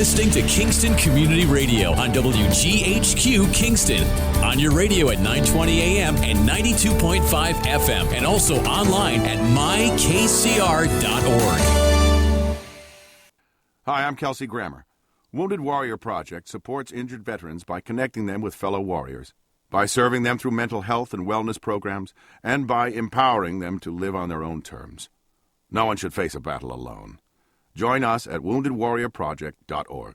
listening to Kingston Community Radio on WGHQ Kingston. On your radio at 920 AM and 92.5 FM, and also online at mykcr.org. Hi, I'm Kelsey Grammer. Wounded Warrior Project supports injured veterans by connecting them with fellow warriors, by serving them through mental health and wellness programs, and by empowering them to live on their own terms. No one should face a battle alone. Join us at woundedwarriorproject.org.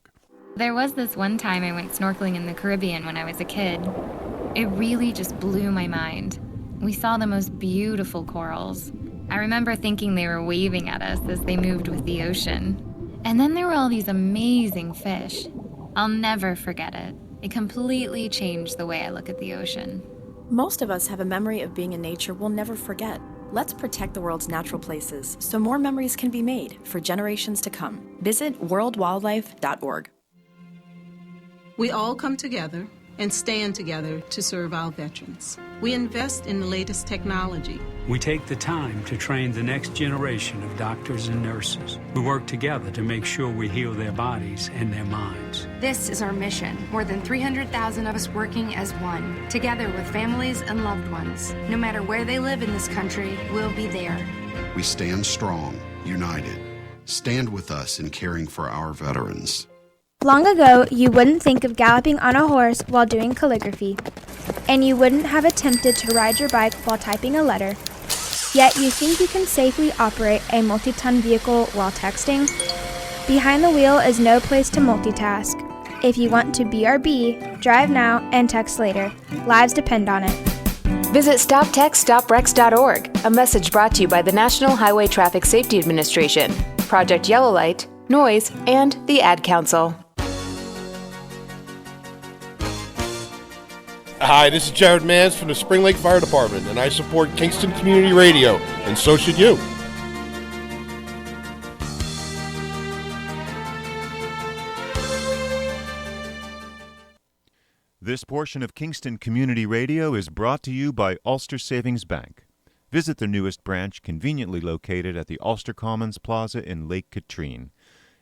There was this one time I went snorkeling in the Caribbean when I was a kid. It really just blew my mind. We saw the most beautiful corals. I remember thinking they were waving at us as they moved with the ocean. And then there were all these amazing fish. I'll never forget it. It completely changed the way I look at the ocean. Most of us have a memory of being in nature we'll never forget. Let's protect the world's natural places so more memories can be made for generations to come. Visit worldwildlife.org. We all come together and stand together to serve our veterans. We invest in the latest technology. We take the time to train the next generation of doctors and nurses who work together to make sure we heal their bodies and their minds. This is our mission. More than 300,000 of us working as one, together with families and loved ones. No matter where they live in this country, we'll be there. We stand strong, united. Stand with us in caring for our veterans. Long ago, you wouldn't think of galloping on a horse while doing calligraphy, and you wouldn't have attempted to ride your bike while typing a letter. Yet you think you can safely operate a multi-ton vehicle while texting? Behind the wheel is no place to multitask. If you want to BRB, drive now and text later. Lives depend on it. Visit StopTextStopWrecks.org, a message brought to you by the National Highway Traffic Safety Administration, Project Yellow Light, Noise, and the Ad Council. Hi, this is Jared Mans from the Spring Lake Fire Department, and I support Kingston Community Radio, and so should you. This portion of Kingston Community Radio is brought to you by Ulster Savings Bank. Visit their newest branch, conveniently located at the Ulster Commons Plaza in Lake Katrine.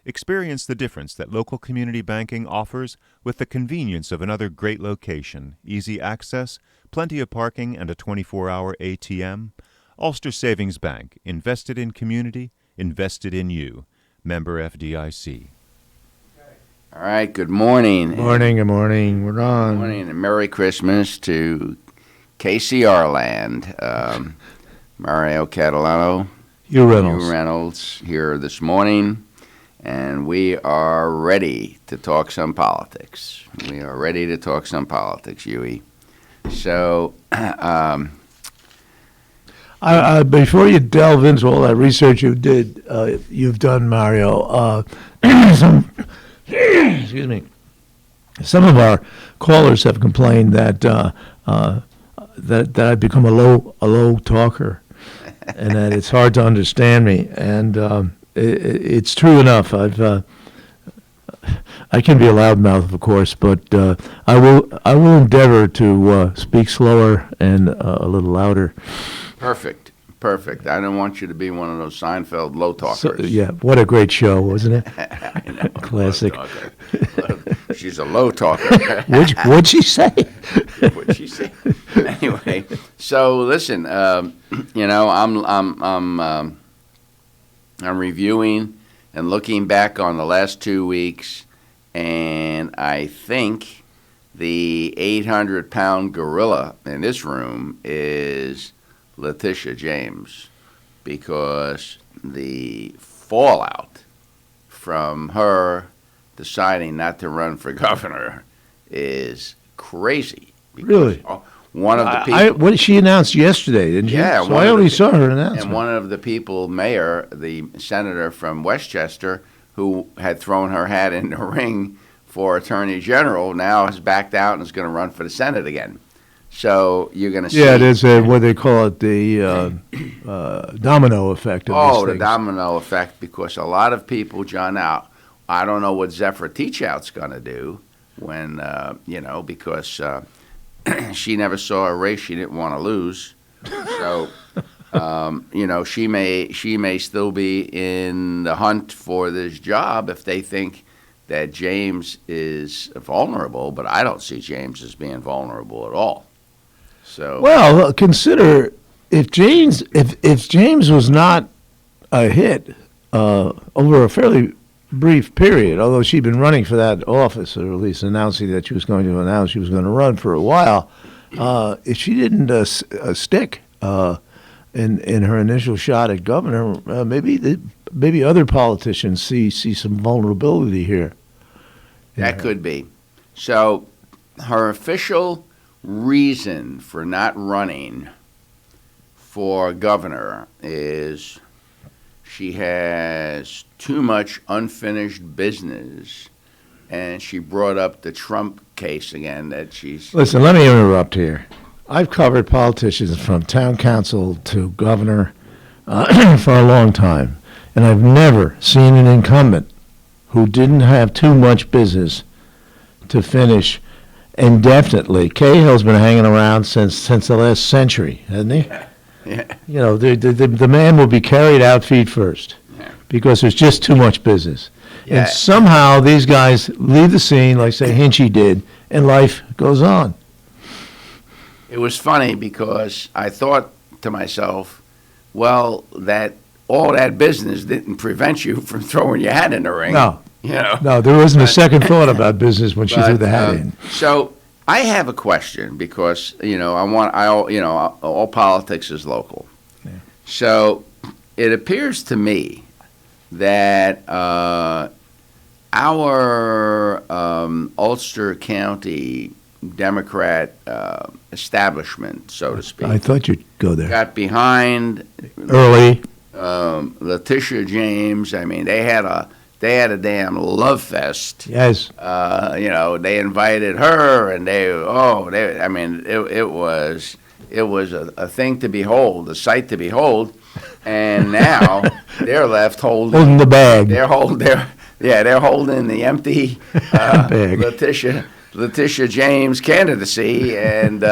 Experience the difference that local community banking offers with the convenience of another great location, easy access, plenty of parking, and a 24-hour ATM. Ulster Savings Bank, invested in community, invested in you. Member FDIC. All right, good morning. Good morning. We're on. Good morning, and Merry Christmas to KCR land. Mario Catalano, Hugh Reynolds. Hugh Reynolds here this morning. And we are ready to talk some politics. Huey. So, before you delve into all that research you've done, Mario, excuse me. Some of our callers have complained that that I've become a low talker, and that it's hard to understand me. And it's true enough. I can be a loudmouth, of course, but I will endeavor to speak slower and a little louder. Perfect. I don't want you to be one of those Seinfeld low talkers. So, yeah, what a great show, wasn't it? I know, classic. She's a low talker. What'd she say? Anyway, so listen, I'm reviewing and looking back on the last 2 weeks, and I think the 800-pound gorilla in this room is Letitia James, because the fallout from her deciding not to run for governor is crazy. Really? One of the people. She announced yesterday, didn't she? Yeah. So I only saw her announcement. And one of the people, mayor, the senator from Westchester, who had thrown her hat in the ring for attorney general, now has backed out and is going to run for the Senate again. So you're going to see. Yeah, there's what they call it, the domino effect. The domino effect, because a lot of people, John, now, I don't know what Zephyr Teachout's going to do when, because she never saw a race she didn't want to lose. So, she may still be in the hunt for this job if they think that James is vulnerable, but I don't see James as being vulnerable at all. So well, consider if James was not a hit over a fairly brief period, although she'd been running for that office, or at least announcing that she was going to announce she was going to run for a while, if she didn't stick in her initial shot at governor, maybe other politicians see some vulnerability here. that could be. So her official reason for not running for governor is she has too much unfinished business, and she brought up the Trump case again that she's... Listen, let me interrupt here. I've covered politicians from town council to governor for a long time, and I've never seen an incumbent who didn't have too much business to finish indefinitely. Cahill's been hanging around since the last century, hasn't he? Yeah. You know, the man will be carried out feet first because there's just too much business. Yeah. And somehow these guys leave the scene like, say, Hinchy did, and life goes on. It was funny because I thought to myself, well, that all that business didn't prevent you from throwing your hat in the ring. No. You know? No, there wasn't a second thought about business when she threw the hat in. So I have a question because, all politics is local. Yeah. So it appears to me that our Ulster County Democrat establishment, so to speak, I thought you'd go there. got behind Early. Letitia James. I mean, they had a damn love fest. Yes. They invited her, and it was a thing to behold, a sight to behold. And now they're left holding the bag. They're holding the empty bag. Letitia James candidacy, and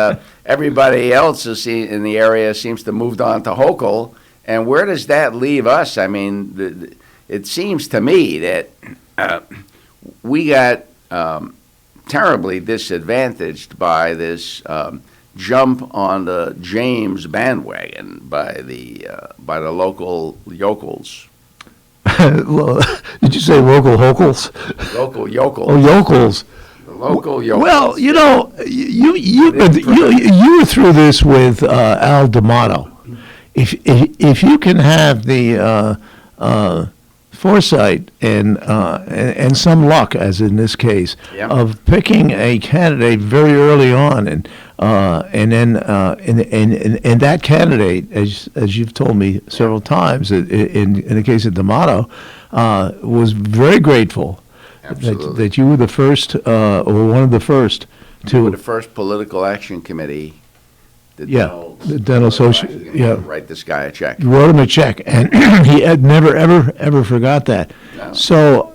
everybody else in the area seems to have moved on to Hochul. And where does that leave us? I mean, it seems to me that we got terribly disadvantaged by this jump on the James bandwagon by the local yokels. Well, did you say local Hochul's? Local yokels. Oh, yokels. The local yokels. Well, you were through this with Al D'Amato. If you can have the foresight and some luck, as in this case, of picking a candidate very early on, and then that candidate, as you've told me several times, in the case of D'Amato, was very grateful that you were the first or one of the first to. You were the first political action committee. The dental social. Yeah, write this guy a check. You wrote him a check, and he had never ever forgot that. No. So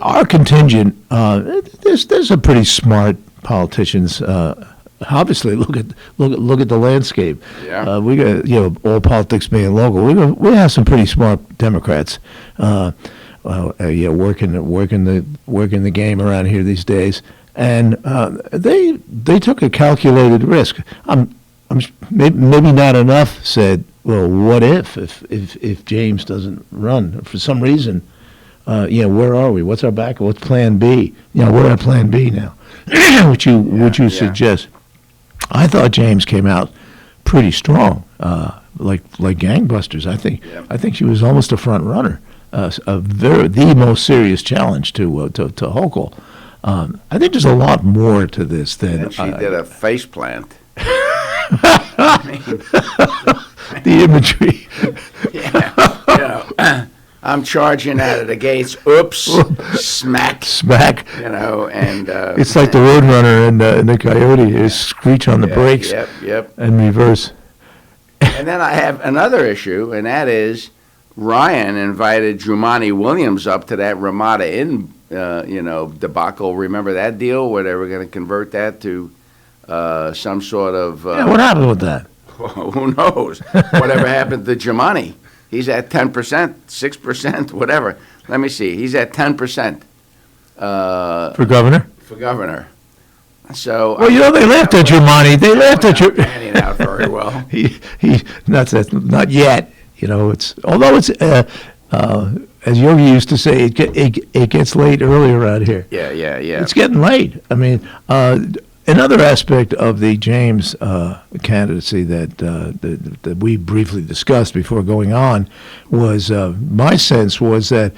our contingent, there's a pretty smart politicians. Obviously, look at the landscape. Yeah. We got all politics being local. We have some pretty smart Democrats. Working the game around here these days, and they took a calculated risk. Maybe not enough said, well, what if James doesn't run for some reason? Where are we? What's our backup? What's Plan B? What our Plan B now? Would you suggest? I thought James came out pretty strong, like gangbusters. I think she was almost a front runner. The most serious challenge to Hochul. I think there's a lot more to this than and she did a face plant. The imagery. I'm charging out of the gates. Oops! Smack! And it's like the Roadrunner and the Coyote. Is screech on the brakes. Yep. And reverse. And then I have another issue, and that is Ryan invited Jumaane Williams up to that Ramada Inn, debacle. Remember that deal where they were going to convert that to some sort of... what happened with that? Who knows? Whatever happened to Jumaane? He's at 10%, 6%, whatever. Let me see. He's at 10%. For governor? For governor. So well, they laughed at you, Monty. They laughed at you. Panning out very well. he not yet. Although it's as Yogi used to say, it gets late early around here. Yeah. It's getting late. I mean, another aspect of the James candidacy that we briefly discussed before going on was my sense was that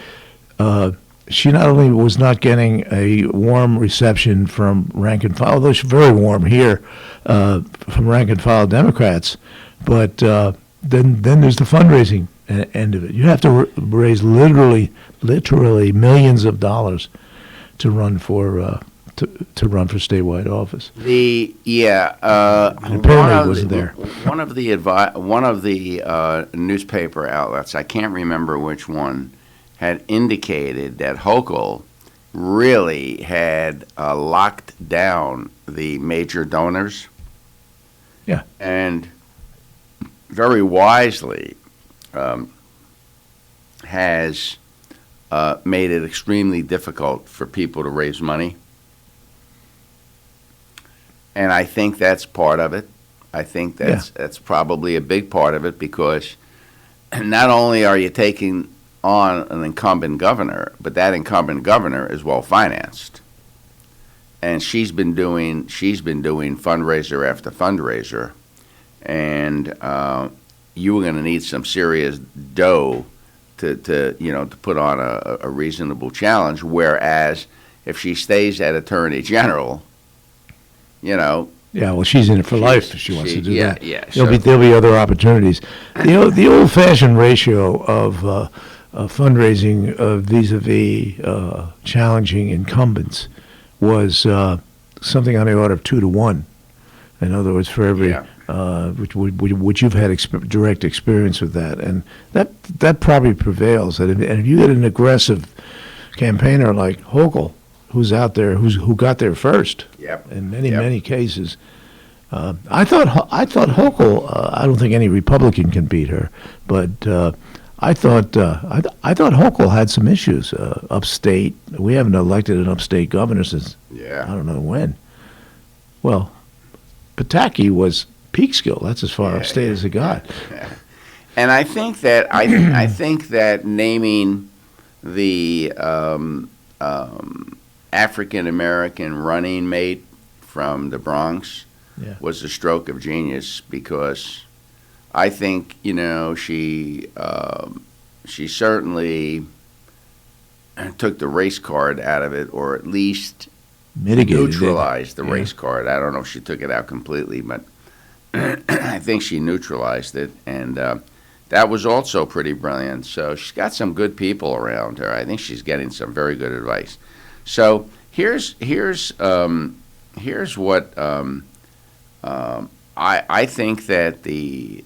she not only was not getting a warm reception from rank and file, although she's very warm here from rank and file Democrats, but then there's the fundraising end of it. You have to raise literally millions of dollars to run for to run for statewide office. Apparently wasn't there. One of the newspaper outlets, I can't remember which one, had indicated that Hochul really had locked down the major donors. Yeah. And very wisely has made it extremely difficult for people to raise money. And I think that's part of it. I think that's probably a big part of it, because not only are you taking on an incumbent governor, but that incumbent governor is well financed, and she's been doing fundraiser after fundraiser, and you were going to need some serious dough to put on a reasonable challenge. Whereas if she stays at Attorney General, yeah, well, she's in it for life if she wants to do that. Yeah, there'll be other opportunities. The old-fashioned ratio of fundraising vis-a-vis challenging incumbents was something on the order of 2 to 1. In other words, for every which you've had direct experience with that, and that probably prevails. And if you get an aggressive campaigner like Hochul, who's out there, who got there first, in many cases. I thought Hochul. I don't think any Republican can beat her, but I thought Hochul had some issues upstate. We haven't elected an upstate governor since I don't know when. Well, Pataki was Peekskill. That's as far upstate as it got. And I think that I think that naming the African American running mate from the Bronx was a stroke of genius, because I think she certainly took the race card out of it, or at least neutralized the race card. I don't know if she took it out completely, but I think she neutralized it, and that was also pretty brilliant. So she's got some good people around her. I think she's getting some very good advice. So here's what I think that the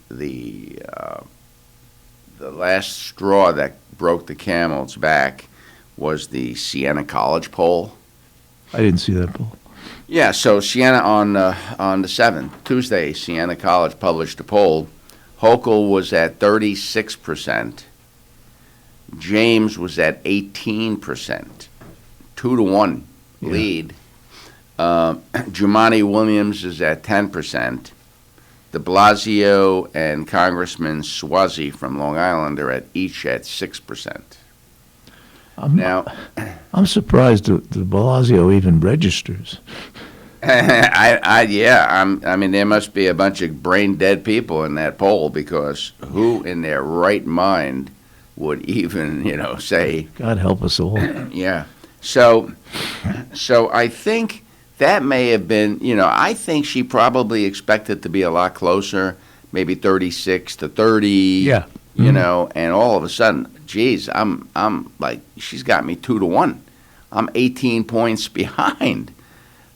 last straw that broke the camel's back was the Siena College poll. I didn't see that poll. Yeah, so Siena on the 7th, Tuesday, Siena College published a poll. Hochul was at 36%. James was at 18%. 2 to 1 lead. Jumaane Williams is at 10%. De Blasio and Congressman Suozzi from Long Island are each at 6%. I'm surprised De Blasio even registers. I mean, there must be a bunch of brain dead people in that poll, because who in their right mind would even, say, God help us all. Yeah. So I think that may have been, I think she probably expected to be a lot closer, maybe 36 to 30. Yeah. And all of a sudden, geez, I'm like, she's got me 2 to 1. I'm 18 points behind.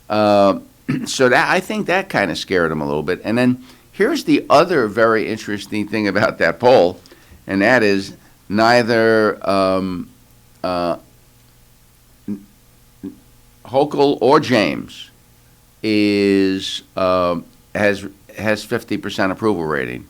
So that, I think that kind of scared him a little bit. And then here's the other very interesting thing about that poll, and that is neither Hochul or James has 50% approval rating.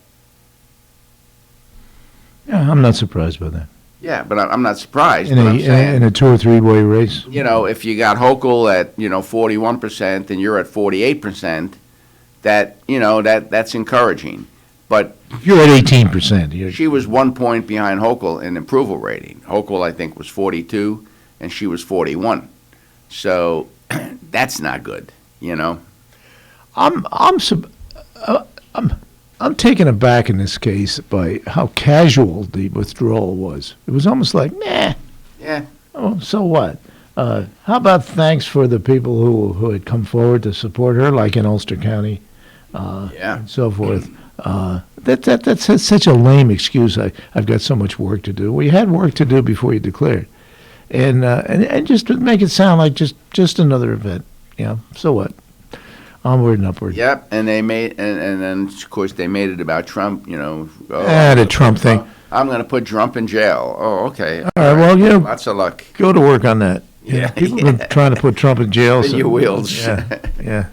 Yeah, I'm not surprised by that. Yeah, but I'm not surprised. In but I'm saying, a 2 or 3 way race. If you got Hochul at 41% and you're at 48%, that's encouraging. But you're at 18%. She was 1 point behind Hochul in approval rating. Hochul, I think, was 42, and she was 41. So that's not good. I'm taken aback in this case by how casual the withdrawal was. It was almost like, nah. Yeah. Oh, so what? How about thanks for the people who had come forward to support her, like in Ulster County, and so forth. That's such a lame excuse. I've got so much work to do. Well, you had work to do before you declared, and just to make it sound like just another event. So what? Onward and upward. Yep, and they made, and then of course they made it about Trump. The Trump thing. I'm going to put Trump in jail. Oh, okay. All right. Well, lots of luck. Go to work on that. Yeah. People have been trying to put Trump in jail. In your wheels. Yeah.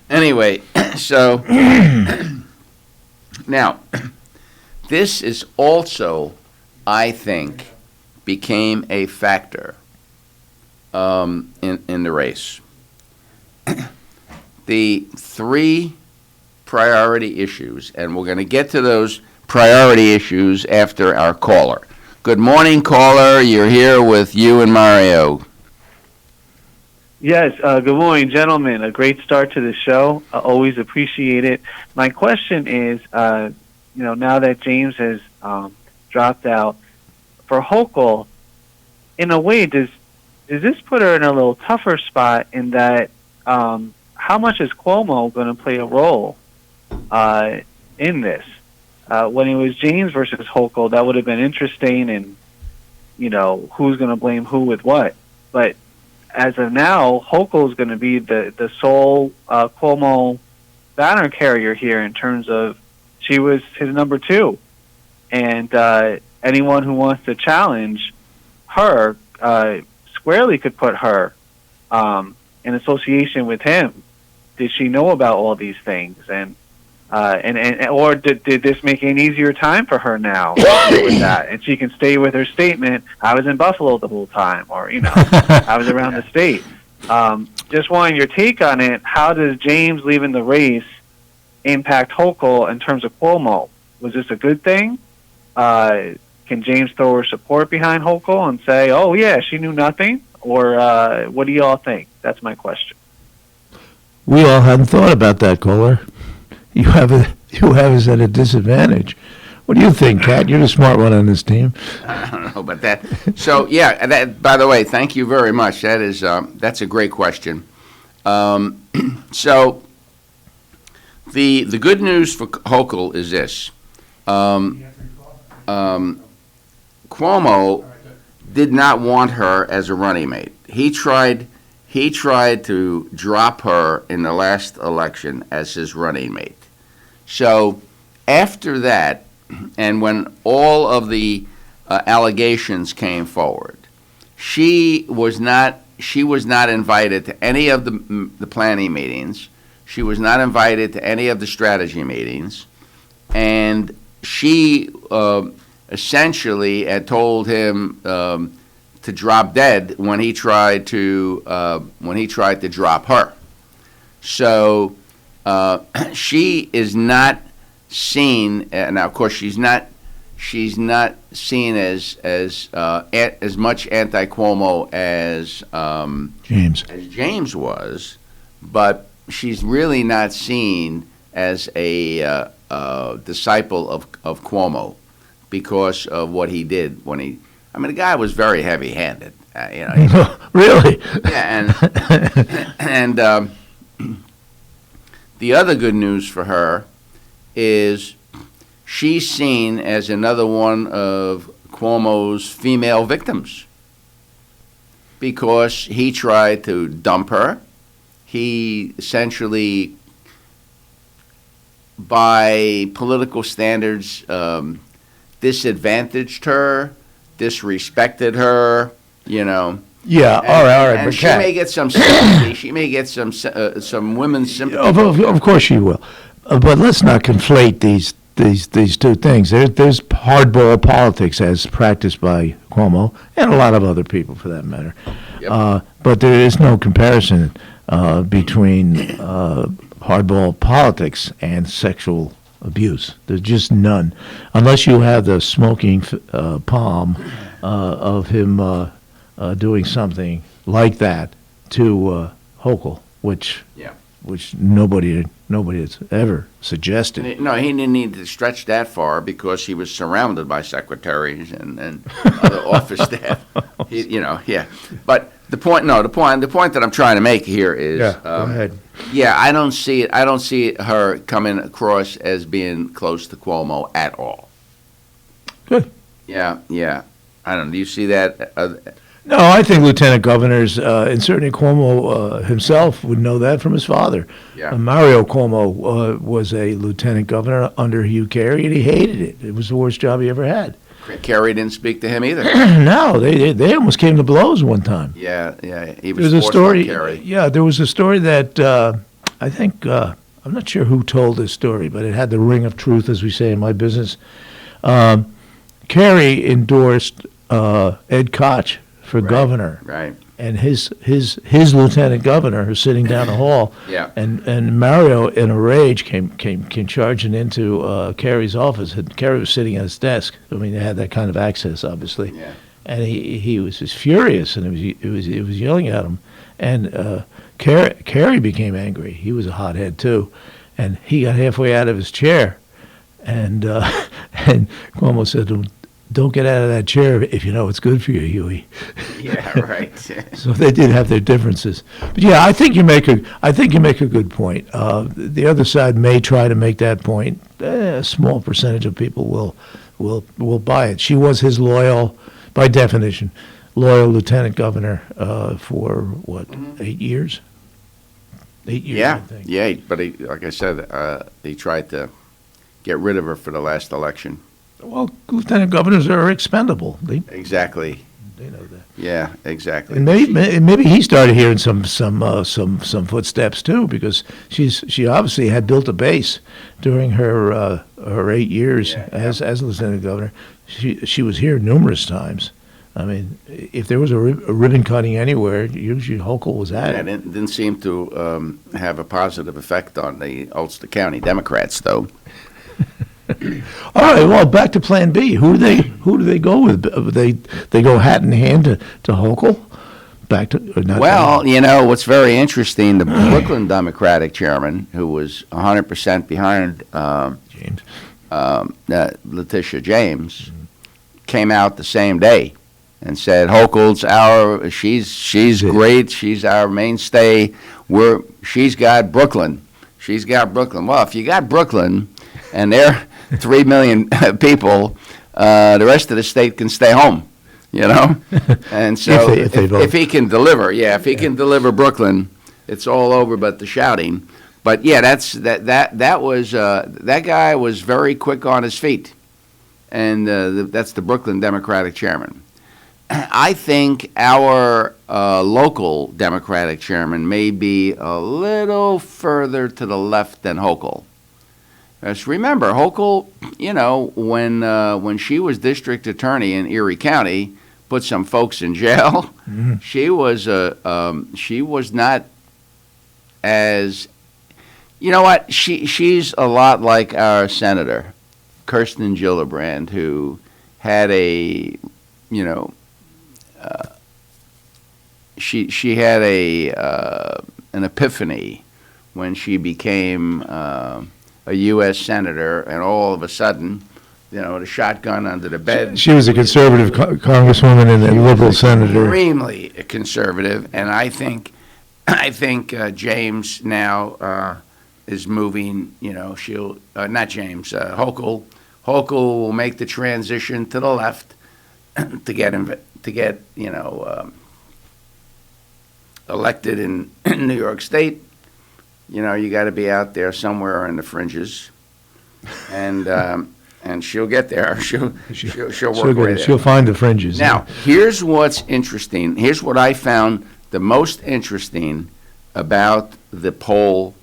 Anyway, so now this is also, I think, became a factor in the race. The 3 priority issues, and we're going to get to those priority issues after our caller. Good morning, caller. You're here with Hugh and Mario. Yes, good morning, gentlemen. A great start to the show. I always appreciate it. My question is, now that James has dropped out, for Hochul, in a way, does this put her in a little tougher spot in that how much is Cuomo going to play a role in this? When it was James versus Hochul, that would have been interesting, and who's going to blame who with what. But as of now, Hochul is going to be the sole Cuomo banner carrier here in terms of she was his number 2, and anyone who wants to challenge her squarely could put her in association with him. Did she know about all these things, and or did this make an easier time for her now with that, and she can stay with her statement? I was in Buffalo the whole time, or I was around the state. Just wanting your take on it. How does James leaving the race impact Hochul in terms of Cuomo? Was this a good thing? Can James throw her support behind Hochul and say, "Oh yeah, she knew nothing"? Or what do you all think? That's my question. We all hadn't thought about that, caller. You have us at a disadvantage. What do you think, Kat? You're the smart one on this team. I don't know about that. So yeah, that. By the way, thank you very much. That is that's a great question. So the good news for Hochul is this: Cuomo did not want her as a running mate. He tried to drop her in the last election as his running mate. So after that, and when all of the allegations came forward, she was not invited to any of the planning meetings. She was not invited to any of the strategy meetings, and she essentially had told him to drop dead when he tried to drop her. So she is not seen now. Of course, she's not seen as much anti-Cuomo as James was, but she's really not seen as a disciple of Cuomo because of what he did when he. I mean, the guy was very heavy-handed. Really? Yeah, and the other good news for her is she's seen as another one of Cuomo's female victims because he tried to dump her. He essentially, by political standards, disadvantaged her, disrespected her, Yeah, all right. And she may get some sympathy. She may get some women's sympathy. Of course she will. But let's not conflate these two things. There's hardball politics as practiced by Cuomo and a lot of other people, for that matter. Yep. But there is no comparison between hardball politics and sexual abuse. There's just none, unless you have the smoking palm of him doing something like that to Hochul, which nobody has ever suggested. No, he didn't need to stretch that far because he was surrounded by secretaries and other office staff. But the point that I'm trying to make here is, go ahead. I don't see her coming across as being close to Cuomo at all. Good. Yeah. I don't know. Do you see that? No, I think lieutenant governors, and certainly Cuomo himself would know that from his father. Yeah. Mario Cuomo was a lieutenant governor under Hugh Carey, and he hated it. It was the worst job he ever had. Carey didn't speak to him either. No, they almost came to blows one time. Yeah. He There was a story. Yeah, there was a story that I think I'm not sure who told this story, but it had the ring of truth, as we say in my business. Carey endorsed Ed Koch for governor, right? And his lieutenant governor, who's sitting down the hall, and Mario, in a rage, came charging into Carey's office, and Carey was sitting at his desk. I mean, they had that kind of access, obviously. Yeah. And he was just furious, and it was yelling at him, and Carey became angry. He was a hothead too, and he got halfway out of his chair, and Cuomo said to him, "Don't get out of that chair if you know it's good for you, Huey." Yeah, right. So they did have their differences, but yeah, I think you make a good point. The other side may try to make that point. A small percentage of people will buy it. She was his by definition, loyal lieutenant governor for what, 8 years? 8 years, Yeah, I think. yeah. But like I said, he tried to get rid of her for the last election. Well, lieutenant governors are expendable. Exactly. They know that. Yeah, exactly. And maybe he started hearing some footsteps too, because she obviously had built a base during her 8 years as lieutenant governor. She was here numerous times. I mean, if there was a ribbon cutting anywhere, usually Hochul was at it. It didn't seem to have a positive effect on the Ulster County Democrats, though. All right. Well, back to Plan B. Who do they go with? They go hat in hand to Hochul. Back to what's very interesting. The Brooklyn Democratic chairman, who was 100% behind Letitia James, came out the same day and said Hochul's she's great. She's our mainstay. She's got Brooklyn. Well, if you got Brooklyn, and they're 3 million people, the rest of the state can stay home, And so if he can deliver, can deliver Brooklyn, it's all over but the shouting. But yeah, that guy was very quick on his feet, and that's the Brooklyn Democratic chairman. I think our local Democratic chairman may be a little further to the left than Hochul. Just remember, Hochul, when she was district attorney in Erie County, put some folks in jail. Mm-hmm. She was not as, she's a lot like our senator, Kirsten Gillibrand, who had she had an epiphany when she became a U.S. senator, and all of a sudden, the shotgun under the bed. She was a conservative congresswoman and a liberal senator. Extremely conservative, and I think James now is moving. She'll not James Hochul. Hochul will make the transition to the left to get elected in New York State. You got to be out there somewhere in the fringes, and she'll get there. She'll work right there. She'll find the fringes. Now, here's what's interesting. Here's what I found the most interesting about the poll,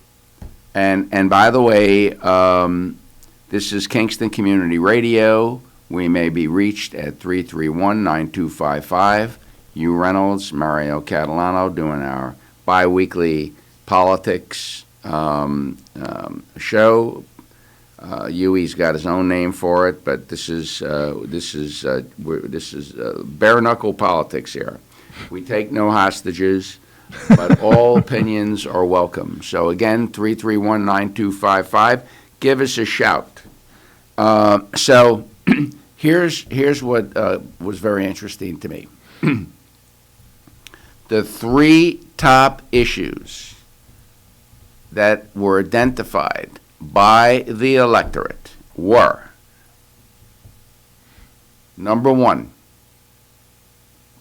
and by the way, This is Kingston Community Radio. We may be reached at 331-9255. Hugh Reynolds, Mario Catalano doing our bi-weekly politics show. Huey's got his own name for it, but this is bare knuckle politics here. We take no hostages, but all opinions are welcome. So again, 331-9255. Give us a shout. So here's what was very interesting to me. The three top issues that were identified by the electorate were, number one,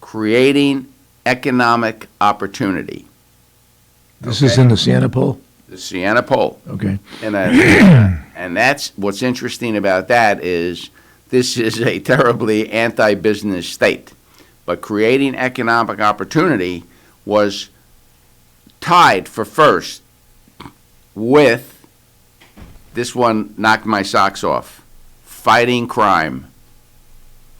creating economic opportunity. This is in the Siena poll? The Siena poll. Okay. And that's what's interesting about that is this is a terribly anti-business state. But creating economic opportunity was tied for first with, this one knocked my socks off, fighting crime.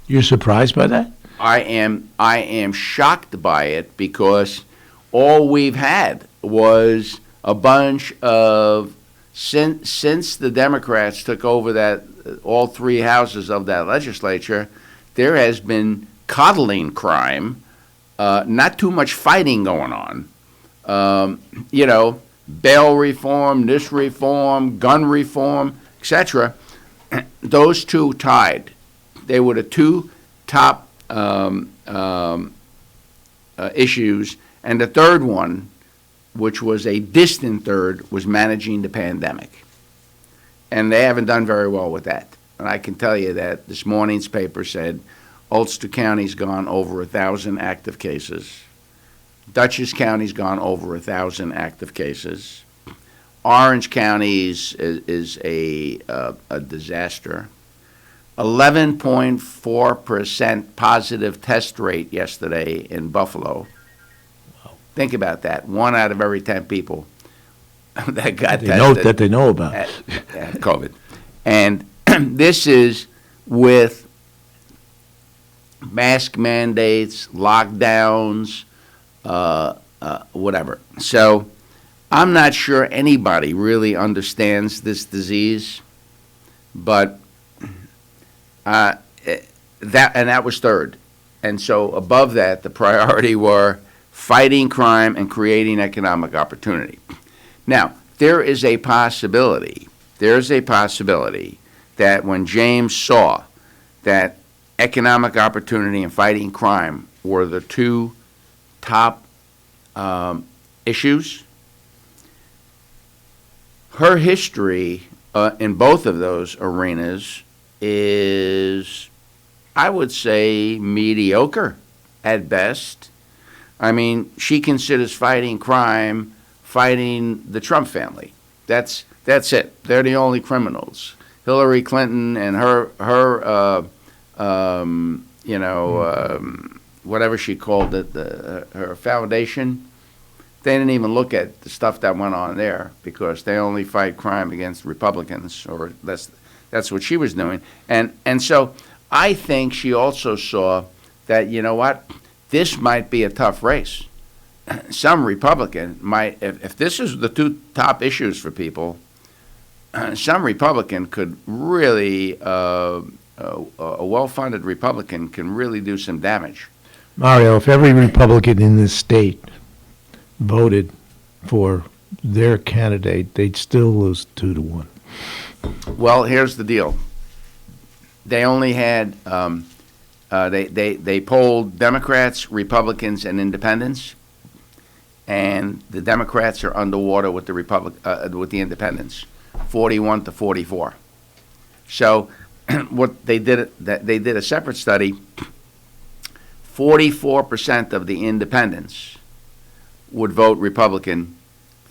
You're surprised by that? I am shocked by it because all we've had was a bunch of, since the Democrats took over all three houses of that legislature, there has been coddling crime, not too much fighting going on. Bail reform, this reform, gun reform, etc. Those two tied. They were the two top issues, and the third one, which was a distant third, was managing the pandemic. And they haven't done very well with that. And I can tell you that this morning's paper said Ulster County's gone over 1,000 active cases. Dutchess County's gone over 1,000 active cases. Orange County is a disaster. 11.4% positive test rate yesterday in Buffalo. Wow. Think about that. 1 out of every 10 people that got tested. That they know about. At COVID. And this is with mask mandates, lockdowns, whatever. So I'm not sure anybody really understands this disease, but that was third. And so above that, the priority were fighting crime and creating economic opportunity. Now, there is a possibility that when James saw that economic opportunity and fighting crime were the two top issues, her history in both of those arenas is, I would say, mediocre at best. I mean, she considers fighting crime fighting the Trump family. That's it. They're the only criminals. Hillary Clinton and her whatever she called it, her foundation, they didn't even look at the stuff that went on there because they only fight crime against Republicans, or that's what she was doing. And so I think she also saw that, you know what, this might be a tough race. Some Republican might, if this is the two top issues for people, some Republican could really, a well-funded Republican can really do some damage. Mario, if every Republican in this state voted for their candidate, they'd still lose 2-1. Well, here's the deal. They only had, they polled Democrats, Republicans, and Independents, and the Democrats are underwater with the with the Independents, 41-44. So, what they did a separate study. 44% of the independents would vote Republican.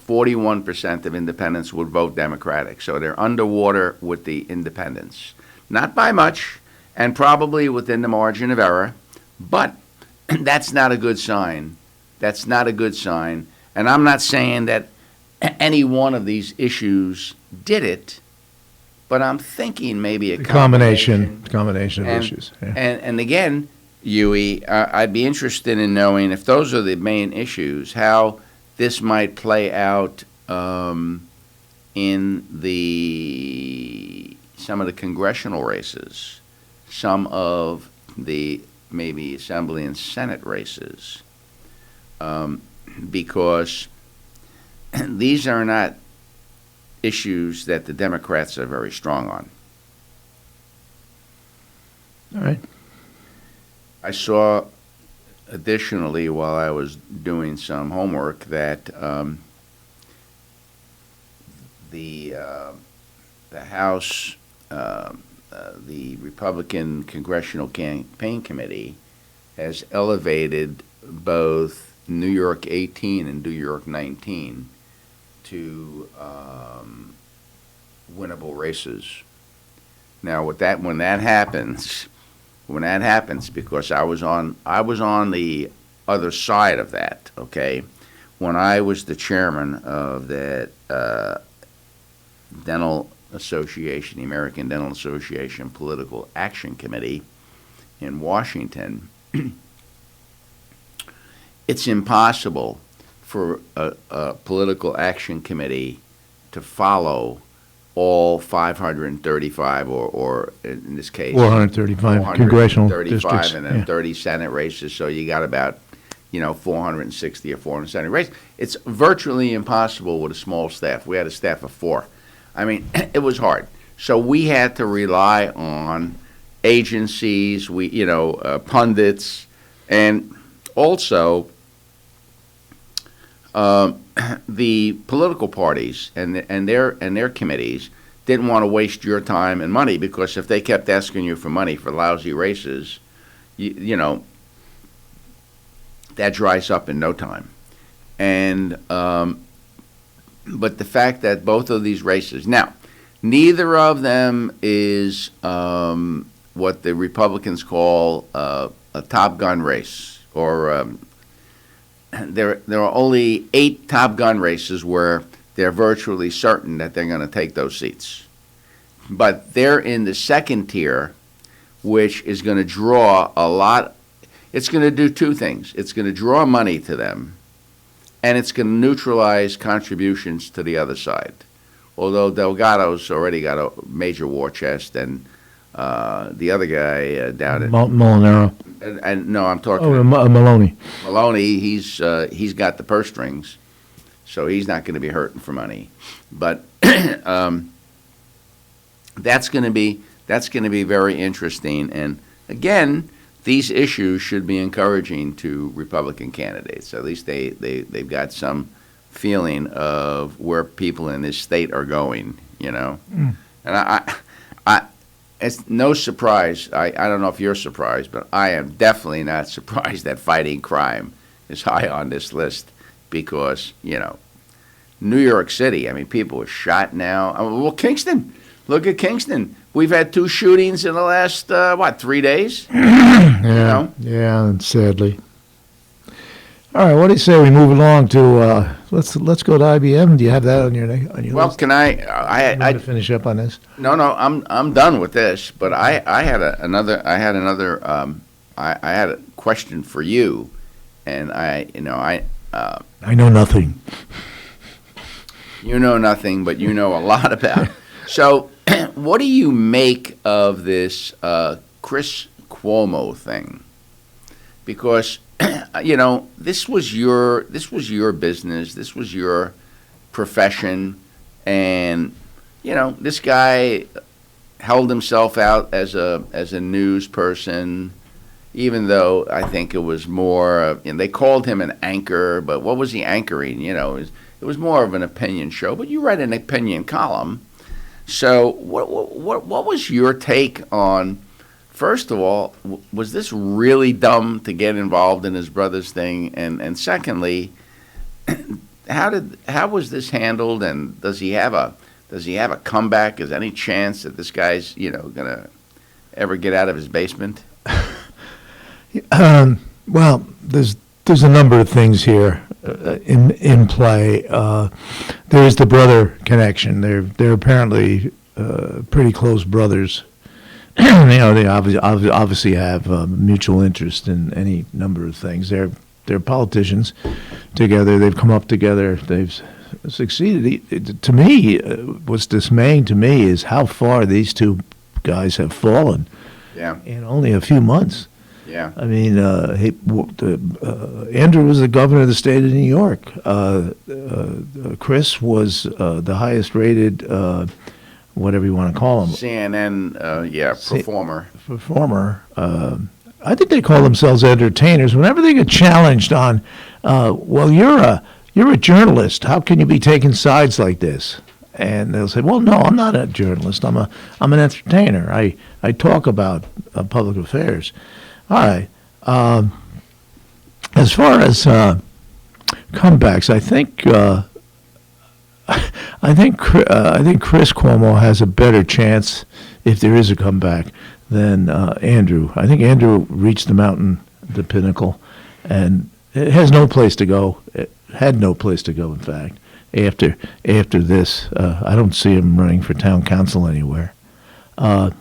41% of independents would vote Democratic. So they're underwater with the independents. Not by much, and probably within the margin of error, but that's not a good sign. That's not a good sign. And I'm not saying that any one of these issues did it, but I'm thinking maybe a combination of and, issues. Yeah. And again, Huey, I'd be interested in knowing if those are the main issues, how this might play out in some of the congressional races, some of the maybe Assembly and Senate races, because these are not issues that the Democrats are very strong on. All right. I saw, additionally, while I was doing some homework, that the House, the Republican Congressional Campaign Committee, has elevated both New York 18 and New York 19 to winnable races. Now, when that happens, because I was on the other side of that. Okay, when I was the chairman of that dental association, the American Dental Association Political Action Committee in Washington, it's impossible for a political action committee to follow all 535 or in this case 435 congressional 35 districts, and then 30 Senate races, so you got about 460 or 470 races. It's virtually impossible with a small staff. We had a staff of 4. I mean, it was hard. So we had to rely on agencies, pundits, and also the political parties and their committees didn't want to waste your time and money, because if they kept asking you for money for lousy races, that dries up in no time. And but the fact that both of these races, now, neither of them is what the Republicans call a Top Gun race, or there are only 8 Top Gun races where they're virtually certain that they're going to take those seats. But they're in the second tier, which is going to draw a lot. It's going to do 2 things. It's going to draw money to them, and it's going to neutralize contributions to the other side. Although Delgado's already got a major war chest, and the other guy down at Molinaro. And no, I'm talking. Maloney. Maloney, he's got the purse strings, so he's not going to be hurting for money. But that's going to be very interesting. And again, these issues should be encouraging to Republican candidates. At least they've got some feeling of where people in this state are going. And I it's no surprise. I don't know if you're surprised, but I am definitely not surprised that fighting crime is high on this list, because, New York City, I mean, people are shot now. Well, Kingston, look at Kingston. We've had 2 shootings in the last, 3 days? Yeah, sadly. All right, what do you say we move along to, let's go to IBM. Do you have that on your well, list? Can I to finish up on this? No, I'm done with this, but I had another question for you, and I know nothing. You know nothing, but you know a lot about it. So, what do you make of this Chris Cuomo thing? Because this was your business, this was your profession, and this guy held himself out as a news person, even though I think it was more. They called him an anchor, but what was he anchoring? It was more of an opinion show. But you read an opinion column, so what was your take on? First of all, was this really dumb to get involved in his brother's thing? And secondly, how was this handled? And does he have a comeback? Is there any chance that this guy's gonna ever get out of his basement? Well, there's a number of things here in play. There is the brother connection. They're apparently pretty close brothers. They obviously have mutual interest in any number of things. They're politicians together. They've come up together. They've succeeded. To me, what's dismaying to me is how far these two guys have fallen. Yeah. In only a few months. Yeah. I mean, Andrew was the governor of the state of New York. Chris was the highest rated, whatever you want to call him. CNN, performer. I think they call themselves entertainers. Whenever they get challenged on, well, you're a journalist. How can you be taking sides like this? And they'll say, well, no, I'm not a journalist. I'm an entertainer. I talk about public affairs. All right. As far as comebacks, I think Chris Cuomo has a better chance if there is a comeback than Andrew. I think Andrew reached the mountain, the pinnacle, and it has no place to go. It had no place to go, in fact. After this, I don't see him running for town council anywhere.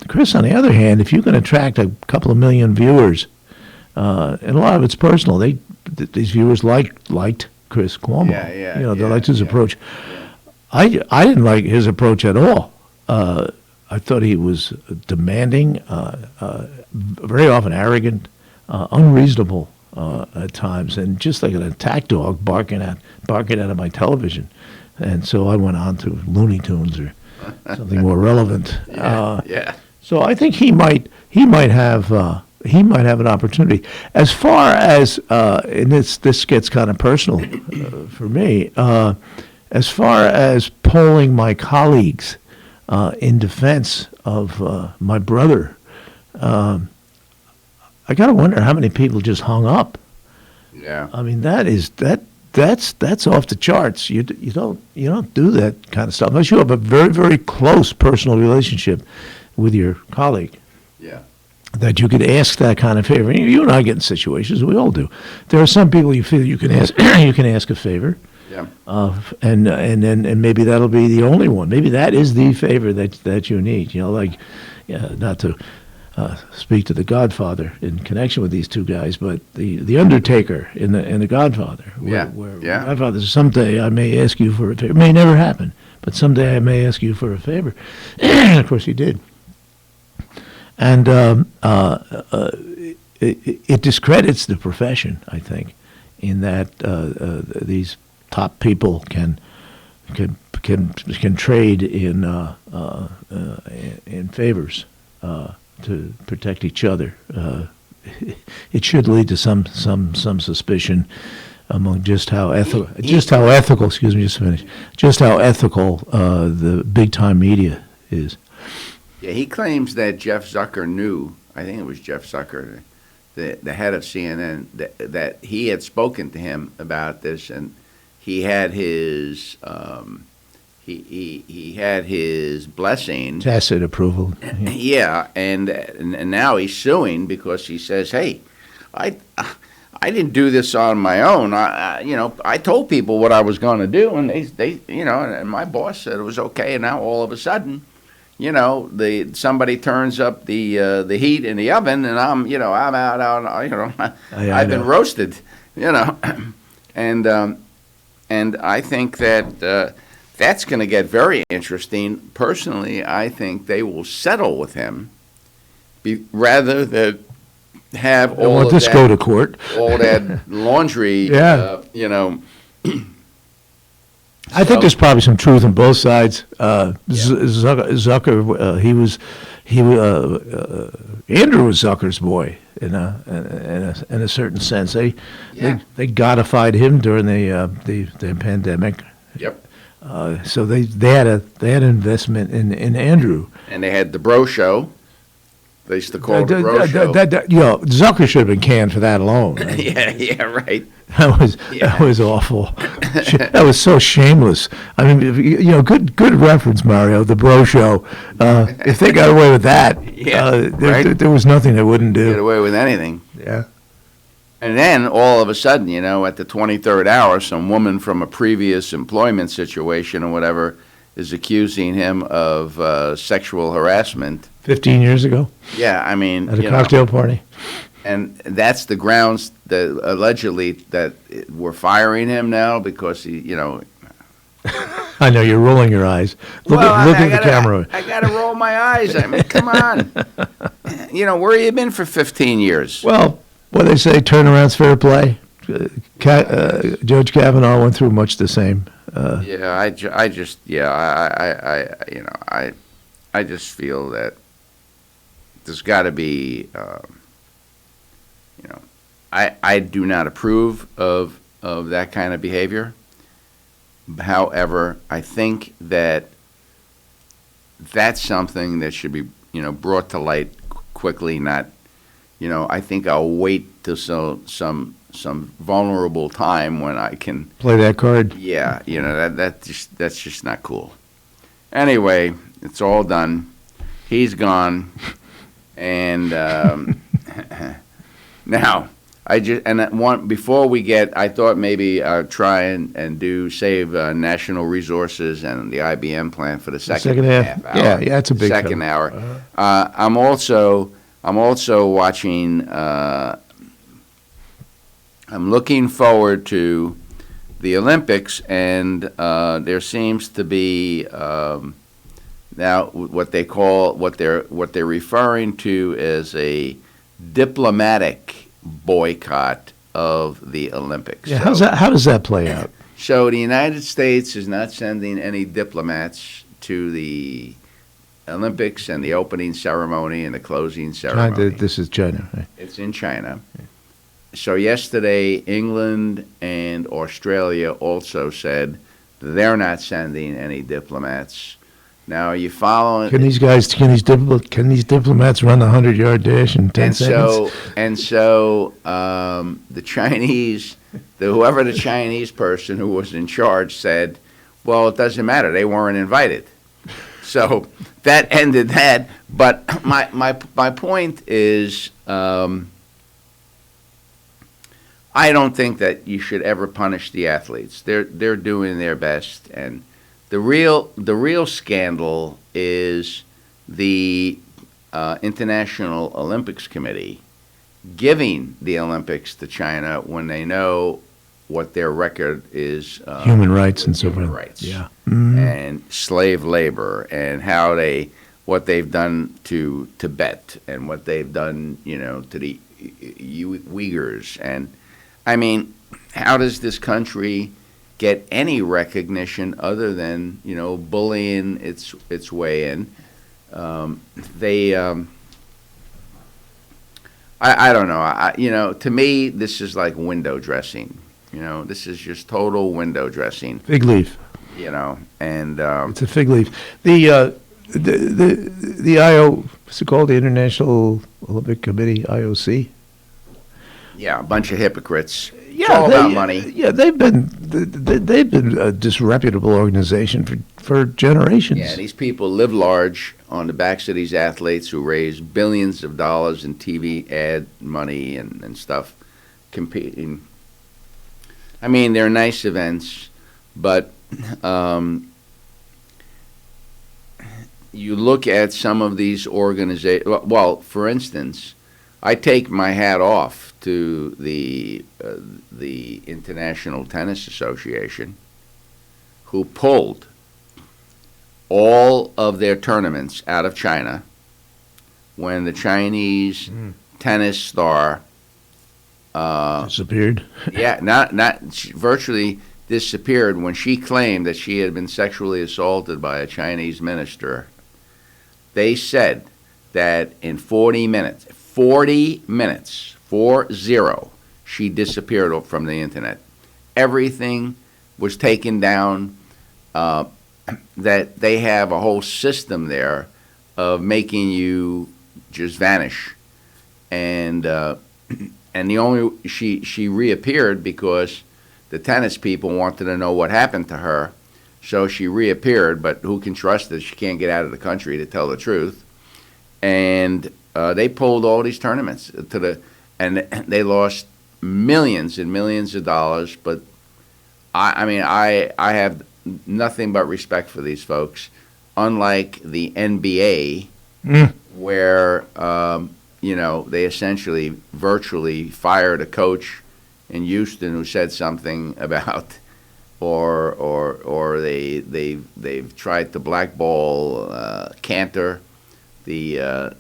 Chris, on the other hand, if you can attract a couple of million viewers, and a lot of it's personal, these viewers liked Chris Cuomo. They liked his approach. I didn't like his approach at all. I thought he was demanding, very often arrogant, unreasonable at times, and just like an attack dog barking out of my television. And so I went on to Looney Tunes or something more relevant. So I think he might have an opportunity. As far as and this gets kind of personal for me. As far as polling my colleagues in defense of my brother, I got to wonder how many people just hung up. Yeah. I mean, that's off the charts. You don't do that kind of stuff unless you have a very, very close personal relationship with your colleague. Yeah. That you could ask that kind of favor. You and I get in situations, we all do. There are some people you feel you can ask you can ask a favor. Yeah. And maybe that'll be the only one. Maybe that is the favor that you need. Not to speak to the Godfather in connection with these two guys, but the Undertaker in the Godfather. Where Godfather says, someday I may ask you for a favor. It may never happen, but someday I may ask you for a favor. And of course he did. And it discredits the profession, I think, in that these top people can trade in favors to protect each other. It should lead to some suspicion among just how ethical. Excuse me, just to finish. Just how ethical the big time media is. Yeah, he claims that Jeff Zucker knew. I think it was Jeff Zucker, the head of CNN, that he had spoken to him about this, and he had his he had his blessing, tacit approval. Yeah, and now he's suing because he says, "Hey, I didn't do this on my own. I told people what I was going to do, and they and my boss said it was okay, and now all of a sudden." Somebody turns up the heat in the oven, and I'm out. I've been roasted, and I think that that's going to get very interesting. Personally, I think they will settle with him, rather than have all of that. Go to court. All that laundry. I think there's probably some truth on both sides. Zucker, Andrew was Zucker's boy in a certain sense. They godified him during the pandemic. Yep. So they had an investment in Andrew. And they had the Bro Show. They used to call it the Bro Show. Zucker should have been canned for that alone. Yeah, right. That was awful. That was so shameless. I mean, good reference, Mario. The Bro Show. If they got away with that, there was nothing they wouldn't do. Get away with anything. Yeah. And then all of a sudden, at the 23rd hour, some woman from a previous employment situation or whatever is accusing him of sexual harassment. 15 years ago? Yeah, I mean, at a cocktail party. And that's the grounds that allegedly that we're firing him now because he, I know you're rolling your eyes. Look at the camera. I got to roll my eyes. I mean, come on. Where you been for 15 years? Well, what they say, turnaround's fair play. Judge Kavanaugh went through much the same. I just feel that there's got to be, I do not approve of that kind of behavior. However, I think that that's something that should be, brought to light quickly. Not, I think I'll wait till some vulnerable time when I can play that card. Yeah, that's just not cool. Anyway, it's all done. He's gone, and now. Before we get, I thought maybe try and save National Resources and the IBM plan for the second half hour. Yeah, that's a big second hour. I'm also watching. I'm looking forward to the Olympics, and there seems to be now what they're referring to as a diplomatic boycott of the Olympics. Yeah, how does that play out? So the United States is not sending any diplomats to the Olympics and the opening ceremony and the closing ceremony. This is China. Right? It's in China. Yeah. So yesterday, England and Australia also said they're not sending any diplomats. Now, are you following? Can these diplomats run the 100-yard dash in 10 seconds? So the Chinese, whoever the Chinese person who was in charge said, well, it doesn't matter. They weren't invited. So that ended that. But my point is, I don't think that you should ever punish the athletes. They're doing their best, and the real scandal is the International Olympics Committee giving the Olympics to China when they know what their record is. Human rights and so forth. Human rights. Yeah. Mm-hmm. And slave labor, and what they've done to Tibet, and what they've done, to the Uyghurs. And I mean, how does this country get any recognition other than bullying its way in? I don't know. To me, this is like window dressing. This is just total window dressing. Fig leaf. And it's a fig leaf. The what's it called? The International Olympic Committee, IOC. Yeah, a bunch of hypocrites. Yeah, it's all about money. Yeah, they've been a disreputable organization for generations. Yeah, these people live large on the backs of these athletes who raise billions of dollars in TV ad money and stuff, competing. I mean, they're nice events, but you look at some of these organizations. Well, for instance, I take my hat off to the International Tennis Association, who pulled all of their tournaments out of China when the Chinese tennis star disappeared. Yeah, not virtually disappeared when she claimed that she had been sexually assaulted by a Chinese minister. They said that in 40 minutes, 40, she disappeared from the internet. Everything was taken down. That they have a whole system there of making you just vanish, and the only she reappeared because the tennis people wanted to know what happened to her, so she reappeared. But who can trust that she can't get out of the country to tell the truth? And they pulled all these tournaments and they lost millions and millions of dollars. But I nothing but respect for these folks. Unlike the NBA, where they essentially virtually fired a coach in Houston who said something about, or they've tried to blackball Cantor, the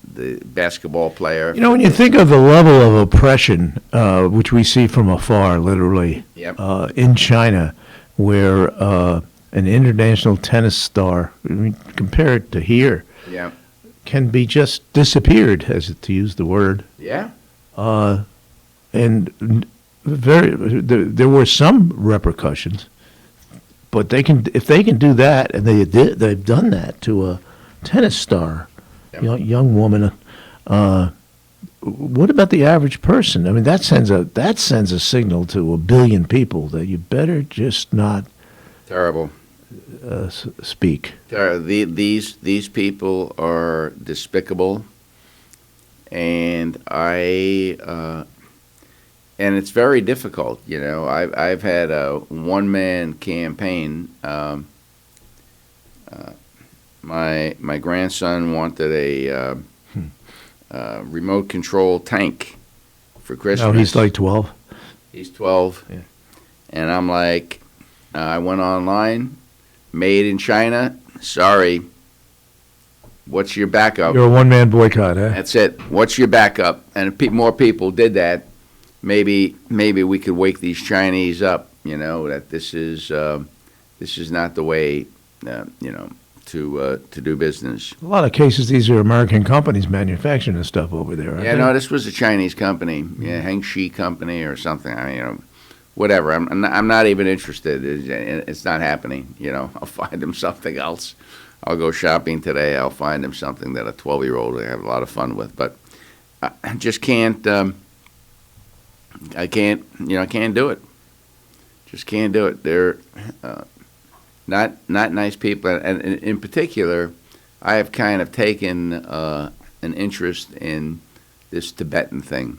basketball player. When you think of the level of oppression, which we see from afar, literally, in China, where an international tennis star, compare it to here, can be just disappeared, to use the word. Yeah. And there were some repercussions, but if they can do that, and they've done that to a tennis star, young woman. What about the average person? I mean, that sends a signal to a billion people that you better just not terrible speak. These people are despicable, and and it's very difficult. I've had a one-man campaign. My grandson wanted a remote control tank for Christmas. Oh, he's like 12? He's 12. Yeah. And I'm like, I went online, made in China. Sorry. What's your backup? You're a one-man boycott, huh? That's it. What's your backup? And if more people did that, maybe we could wake these Chinese up, that this is not the way, to do business. A lot of cases, these are American companies manufacturing this stuff over there. Yeah, no, this was a Chinese company, Hengshi company or something. Whatever. I'm not even interested. It's not happening. I'll find him something else. I'll go shopping today. I'll find him something that a 12-year-old will have a lot of fun with. But I just can't. I can't do it. Just can't do it. They're not nice people, and in particular, I have kind of taken an interest in this Tibetan thing,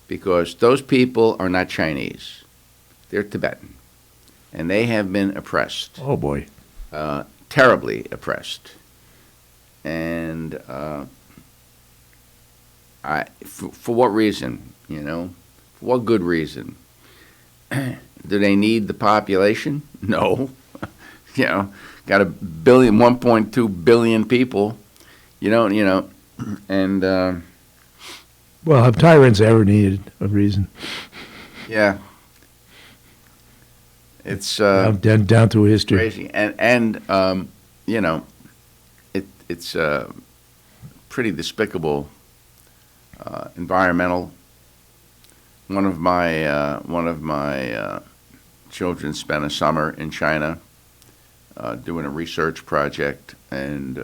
because those people are not Chinese; they're Tibetan, and they have been oppressed. Oh boy, terribly oppressed, and for what reason? For what good reason? Do they need the population? No. Got 1.2 billion people, and well, have tyrants ever needed a reason? Yeah, it's down through history. Crazy, and it's pretty despicable environmental. One of my children spent a summer in China doing a research project, and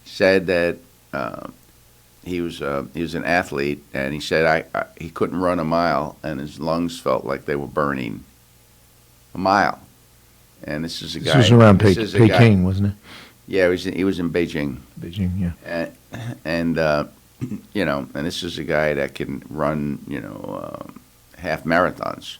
said that he was an athlete, and he said he couldn't run a mile, and his lungs felt like they were burning. A mile, and this is a guy. This was around Peking, wasn't it? Yeah, he was in Beijing. Beijing, yeah. And this is a guy that can run, half marathons.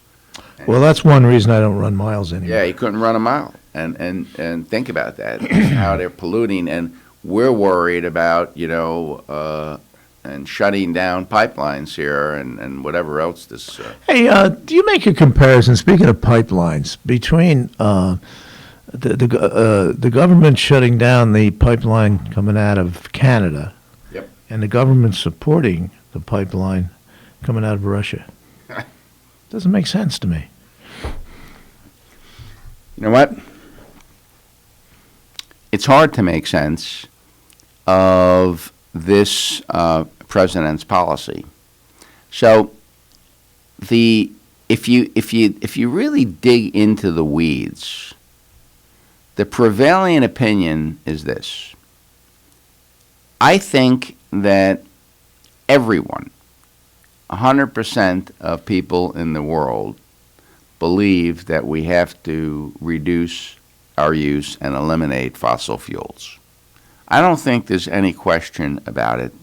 Well, that's one reason I don't run miles anymore. Yeah, he couldn't run a mile, and think about that, how they're polluting, and we're worried about, and shutting down pipelines here and whatever else this. Hey, do you make a comparison? Speaking of pipelines, between the government shutting down the pipeline coming out of Canada, yep, and the government supporting the pipeline coming out of Russia? Doesn't make sense to me. You know what? It's hard to make sense of this president's policy. So, if you really dig into the weeds, the prevailing opinion is this. I think that everyone, 100% of people in the world, believe that we have to reduce our use and eliminate fossil fuels. I don't think there's any question about it.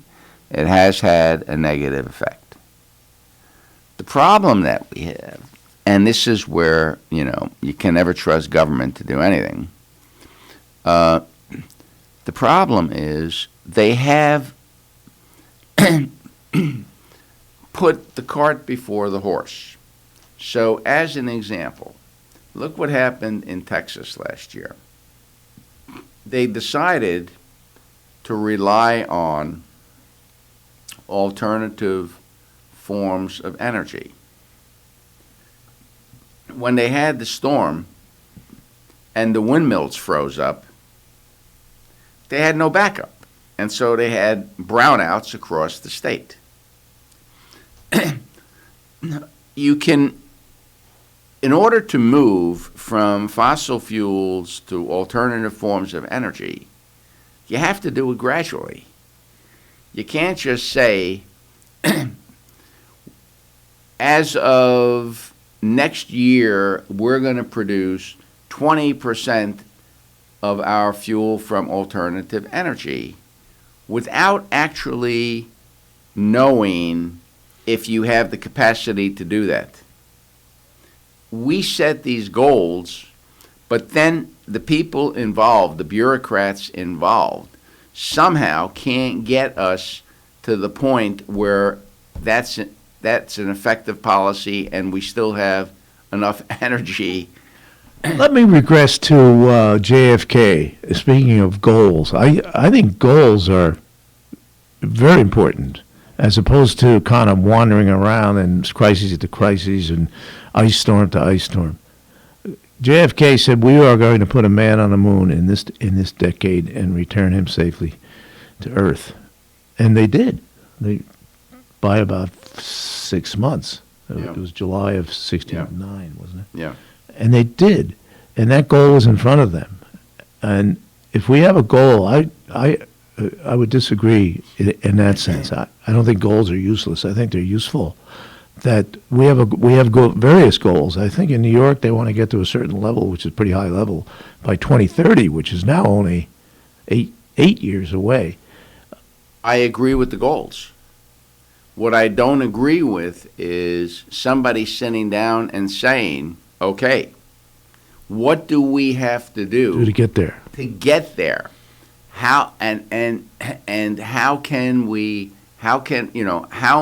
It has had a negative effect. The problem that we have and this is where, you can never trust government to do anything. The problem is they have put the cart before the horse. So as an example, look what happened in Texas last year. They decided to rely on alternative forms of energy. When they had the storm and the windmills froze up, they had no backup. And so they had brownouts across the state. You can, in order to move from fossil fuels to alternative forms of energy, you have to do it gradually. You can't just say, as of next year, we're going to produce 20% of our fuel from alternative energy without actually knowing if you have the capacity to do that. We set these goals, but then the people involved, the bureaucrats involved, somehow can't get us to the point where that's an effective policy and we still have enough energy. Let me regress to JFK. Speaking of goals, I think goals are very important, as opposed to kind of wandering around and crises to crises and ice storm to ice storm. JFK said we are going to put a man on the moon in this decade and return him safely to Earth, and they did. By about 6 months. Yeah. It was July of '69, wasn't it? Yeah. And they did, and that goal was in front of them. And if we have a goal, I would disagree in that sense. I don't think goals are useless. I think they're useful. That we have various goals. I think in New York they want to get to a certain level, which is a pretty high level, by 2030, which is now only eight years away. I agree with the goals. What I don't agree with is somebody sitting down and saying, okay, what do we have to do to get there? To get there. How and how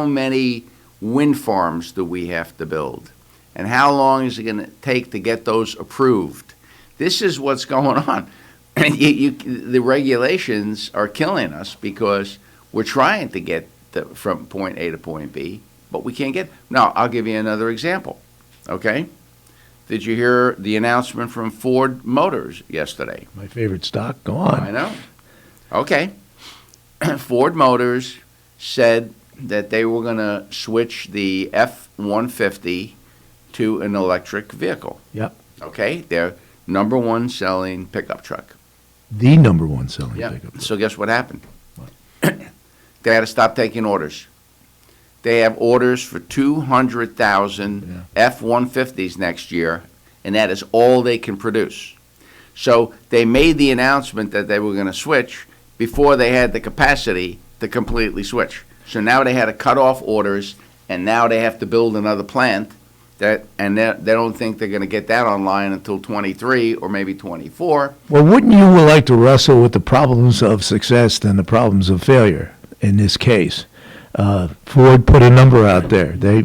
many wind farms do we have to build? And how long is it going to take to get those approved? This is what's going on. The regulations are killing us because we're trying to get from point A to point B, but we can't get. Now, I'll give you another example, okay? Did you hear the announcement from Ford Motors yesterday? My favorite stock. Go on. I know. Okay. Ford Motors said that they were going to switch the F-150 to an electric vehicle. Yep. Okay? Their number one selling pickup truck. The number one selling pickup truck. So guess what happened? They had to stop taking orders. They have orders for 200,000 F-150s next year, and that is all they can produce. So they made the announcement that they were going to switch before they had the capacity to completely switch. So now they had to cut off orders, and now they have to build another plant, and they don't think they're going to get that online until 23 or maybe 24. Well, wouldn't you like to wrestle with the problems of success than the problems of failure in this case? Ford put a number out there. They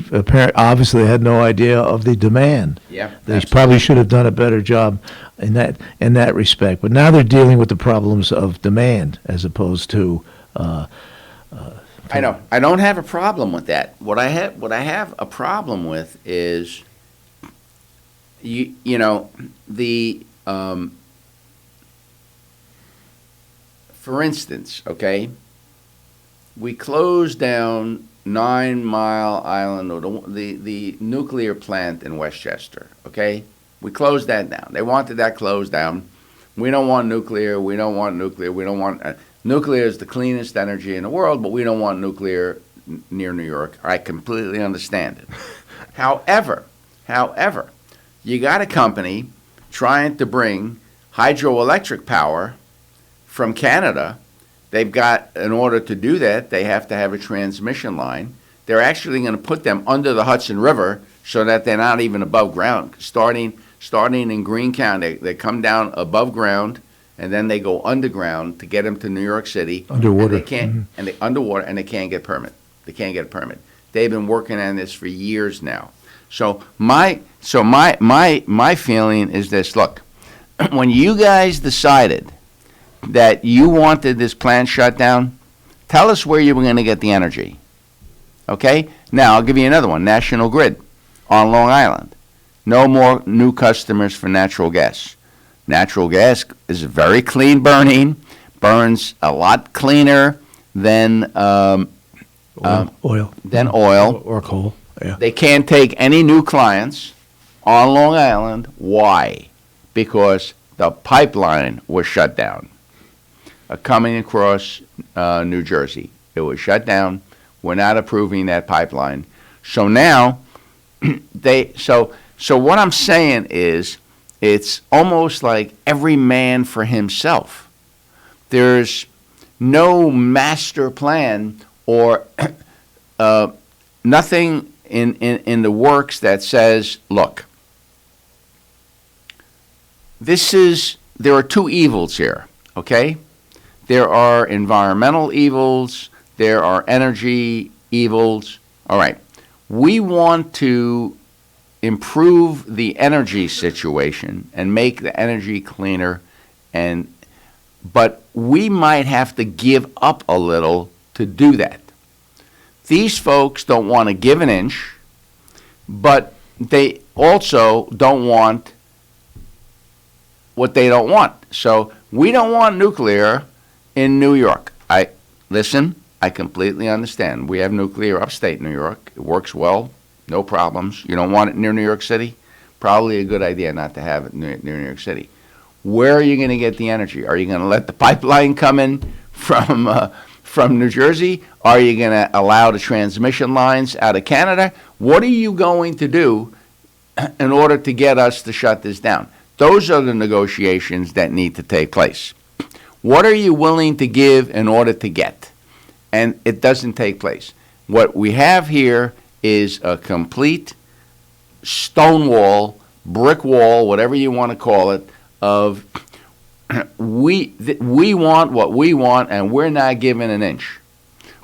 obviously had no idea of the demand. Yeah, they probably should have done a better job in that respect. But now they're dealing with the problems of demand as opposed to. I know. I don't have a problem with that. What I have a problem with is, for instance, okay. We closed down 9 Mile Island, or the nuclear plant in Westchester, okay? We closed that down. They wanted that closed down. We don't want nuclear. We don't want nuclear. We don't want nuclear is the cleanest energy in the world, but we don't want nuclear near New York. I completely understand it. However, you got a company trying to bring hydroelectric power from Canada. They've got, in order to do that, they have to have a transmission line. they're actually going to put them under the Hudson River so that they're not even above ground. Starting in Greene County, they come down above ground, and then they go underground to get them to New York City. Underwater. And they can't, and they underwater, and they can't get permit. They can't get a permit. They've been working on this for years now. So my feeling is this: look, when you guys decided that you wanted this plant shut down, tell us where you were going to get the energy. Okay? Now, I'll give you another one. National Grid on Long Island. No more new customers for natural gas. Natural gas is very clean burning, burns a lot cleaner than oil. Than oil. Or coal, yeah. They can't take any new clients on Long Island. Why? Because the pipeline was shut down. Coming across New Jersey. It was shut down. We're not approving that pipeline. So now, so what I'm saying is, it's almost like every man for himself. There's no master plan or nothing in the works that says, look, there are two evils here, okay? There are environmental evils, there are energy evils. All right, we want to improve the energy situation and make the energy cleaner, but we might have to give up a little to do that. These folks don't want to give an inch, but they also don't want what they don't want. So we don't want nuclear in New York. I completely understand. We have nuclear upstate New York. It works well, no problems. You don't want it near New York City? Probably a good idea not to have it near New York City. Where are you going to get the energy? Are you going to let the pipeline come in from New Jersey? Are you going to allow the transmission lines out of Canada? What are you going to do in order to get us to shut this down? Those are the negotiations that need to take place. What are you willing to give in order to get? And it doesn't take place. What we have here is a complete stone wall, brick wall, whatever you want to call it, of we want what we want, and we're not giving an inch.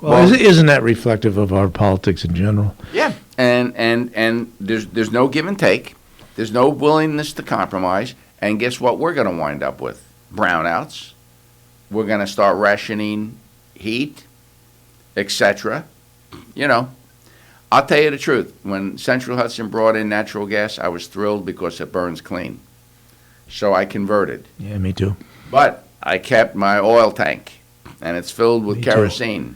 Well, isn't that reflective of our politics in general? Yeah, and there's no give and take. There's no willingness to compromise. And guess what we're going to wind up with? Brownouts. We're going to start rationing heat, etc. You know, I'll tell you the truth. When Central Hudson brought in natural gas, I was thrilled because it burns clean. So I converted. Yeah, me too. But I kept my oil tank, and it's filled with kerosene.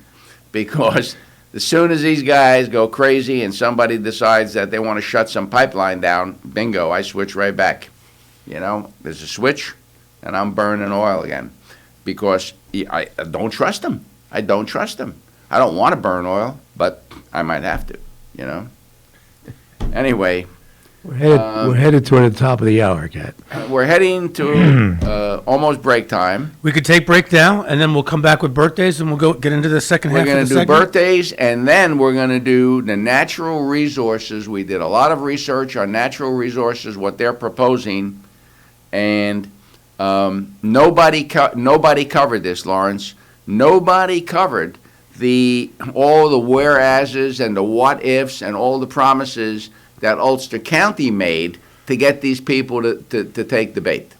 Because as soon as these guys go crazy and somebody decides that they want to shut some pipeline down, bingo, I switch right back. You know, there's a switch, and I'm burning oil again. Because I don't trust them. I don't trust them. I don't want to burn oil, but I might have to, you know. Anyway. We're headed toward the top of the hour, Kat. We're heading to almost break time. We could take break now, and then we'll come back with birthdays, and we'll go get into the second half of the segment. We're going to do birthdays, and then we're going to do the natural resources. We did a lot of research on natural resources, what they're proposing, and nobody covered this, Lawrence. Nobody covered all the whereases and the what ifs and all the promises that Ulster County made to get these people to take the bait.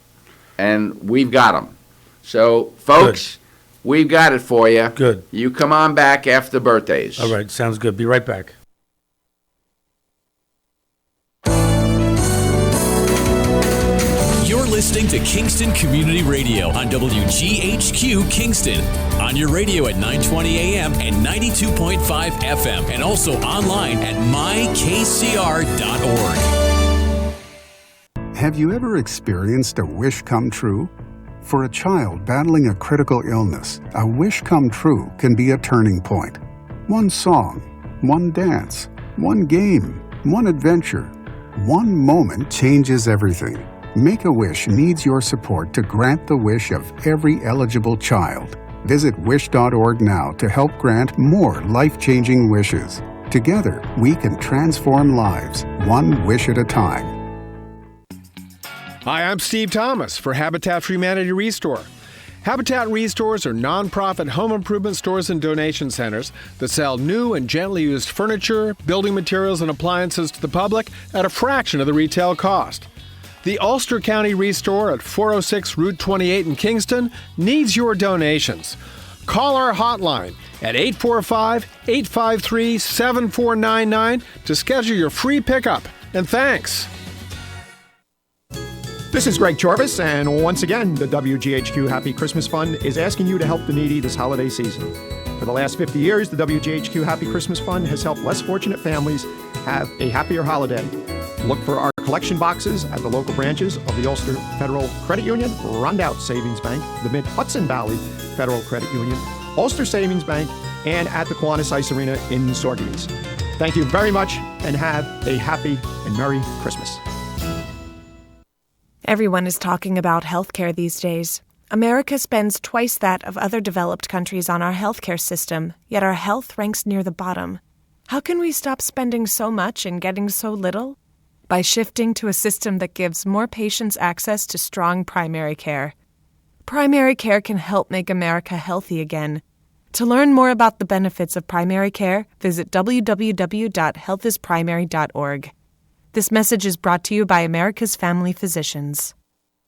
And we've got them. So, folks, we've got it for you. Good. You come on back after birthdays. All right, sounds good. Be right back. You're listening to Kingston Community Radio on WGHQ Kingston. On your radio at 920 AM and 92.5 FM, and also online at mykcr.org. Have you ever experienced a wish come true? For a child battling a critical illness, a wish come true can be a turning point. One song, one dance, one game, one adventure, one moment changes everything. Make-A-Wish needs your support to grant the wish of every eligible child. Visit wish.org now to help grant more life-changing wishes. Together, we can transform lives, one wish at a time. Hi, I'm Steve Thomas for Habitat for Humanity Restore. Habitat Restores are nonprofit home improvement stores and donation centers that sell new and gently used furniture, building materials, and appliances to the public at a fraction of the retail cost. The Ulster County Restore at 406 Route 28 in Kingston needs your donations. Call our hotline at 845-853-7499 to schedule your free pickup. And thanks. This is Greg Chorvis, and once again, the WGHQ Happy Christmas Fund is asking you to help the needy this holiday season. For the last 50 years, the WGHQ Happy Christmas Fund has helped less fortunate families have a happier holiday. Look for our collection boxes at the local branches of the Ulster Federal Credit Union, Rondout Savings Bank, the Mid-Hudson Valley Federal Credit Union, Ulster Savings Bank, and at the Kiwanis Ice Arena in Sorges. Thank you very much, and have a happy and Merry Christmas. Everyone is talking about healthcare these days. America spends twice that of other developed countries on our healthcare system, yet our health ranks near the bottom. How can we stop spending so much and getting so little? By shifting to a system that gives more patients access to strong primary care. Primary care can help make America healthy again. To learn more about the benefits of primary care, visit www.healthisprimary.org. This message is brought to you by America's Family Physicians.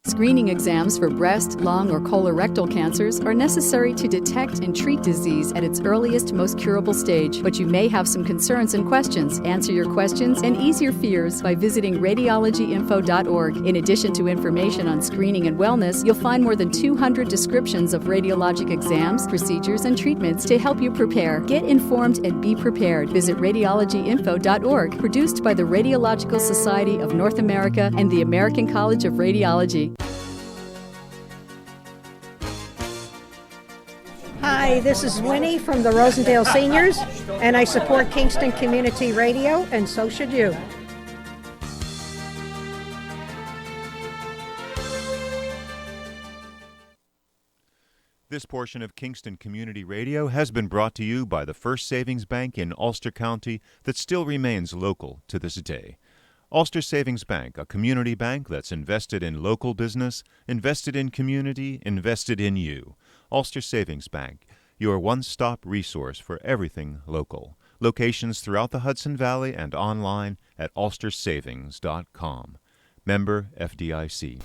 Screening exams for breast, lung, or colorectal cancers are necessary to detect and treat disease at its earliest, most curable stage. But you may have some concerns and questions. Answer your questions and ease your fears by visiting radiologyinfo.org. In addition to information on screening and wellness, you'll find more than 200 descriptions of radiologic exams, procedures, and treatments to help you prepare. Get informed and be prepared. Visit radiologyinfo.org. Produced by the Radiological Society of North America and the American College of Radiology. Hi, this is Winnie from the Rosendale Seniors, and I support Kingston Community Radio, and so should you. This portion of Kingston Community Radio has been brought to you by the First Savings Bank in Ulster County that still remains local to this day. Ulster Savings Bank, a community bank that's invested in local business, invested in community, invested in you. Ulster Savings Bank, your one-stop resource for everything local. Locations throughout the Hudson Valley and online at ulstersavings.com. Member FDIC.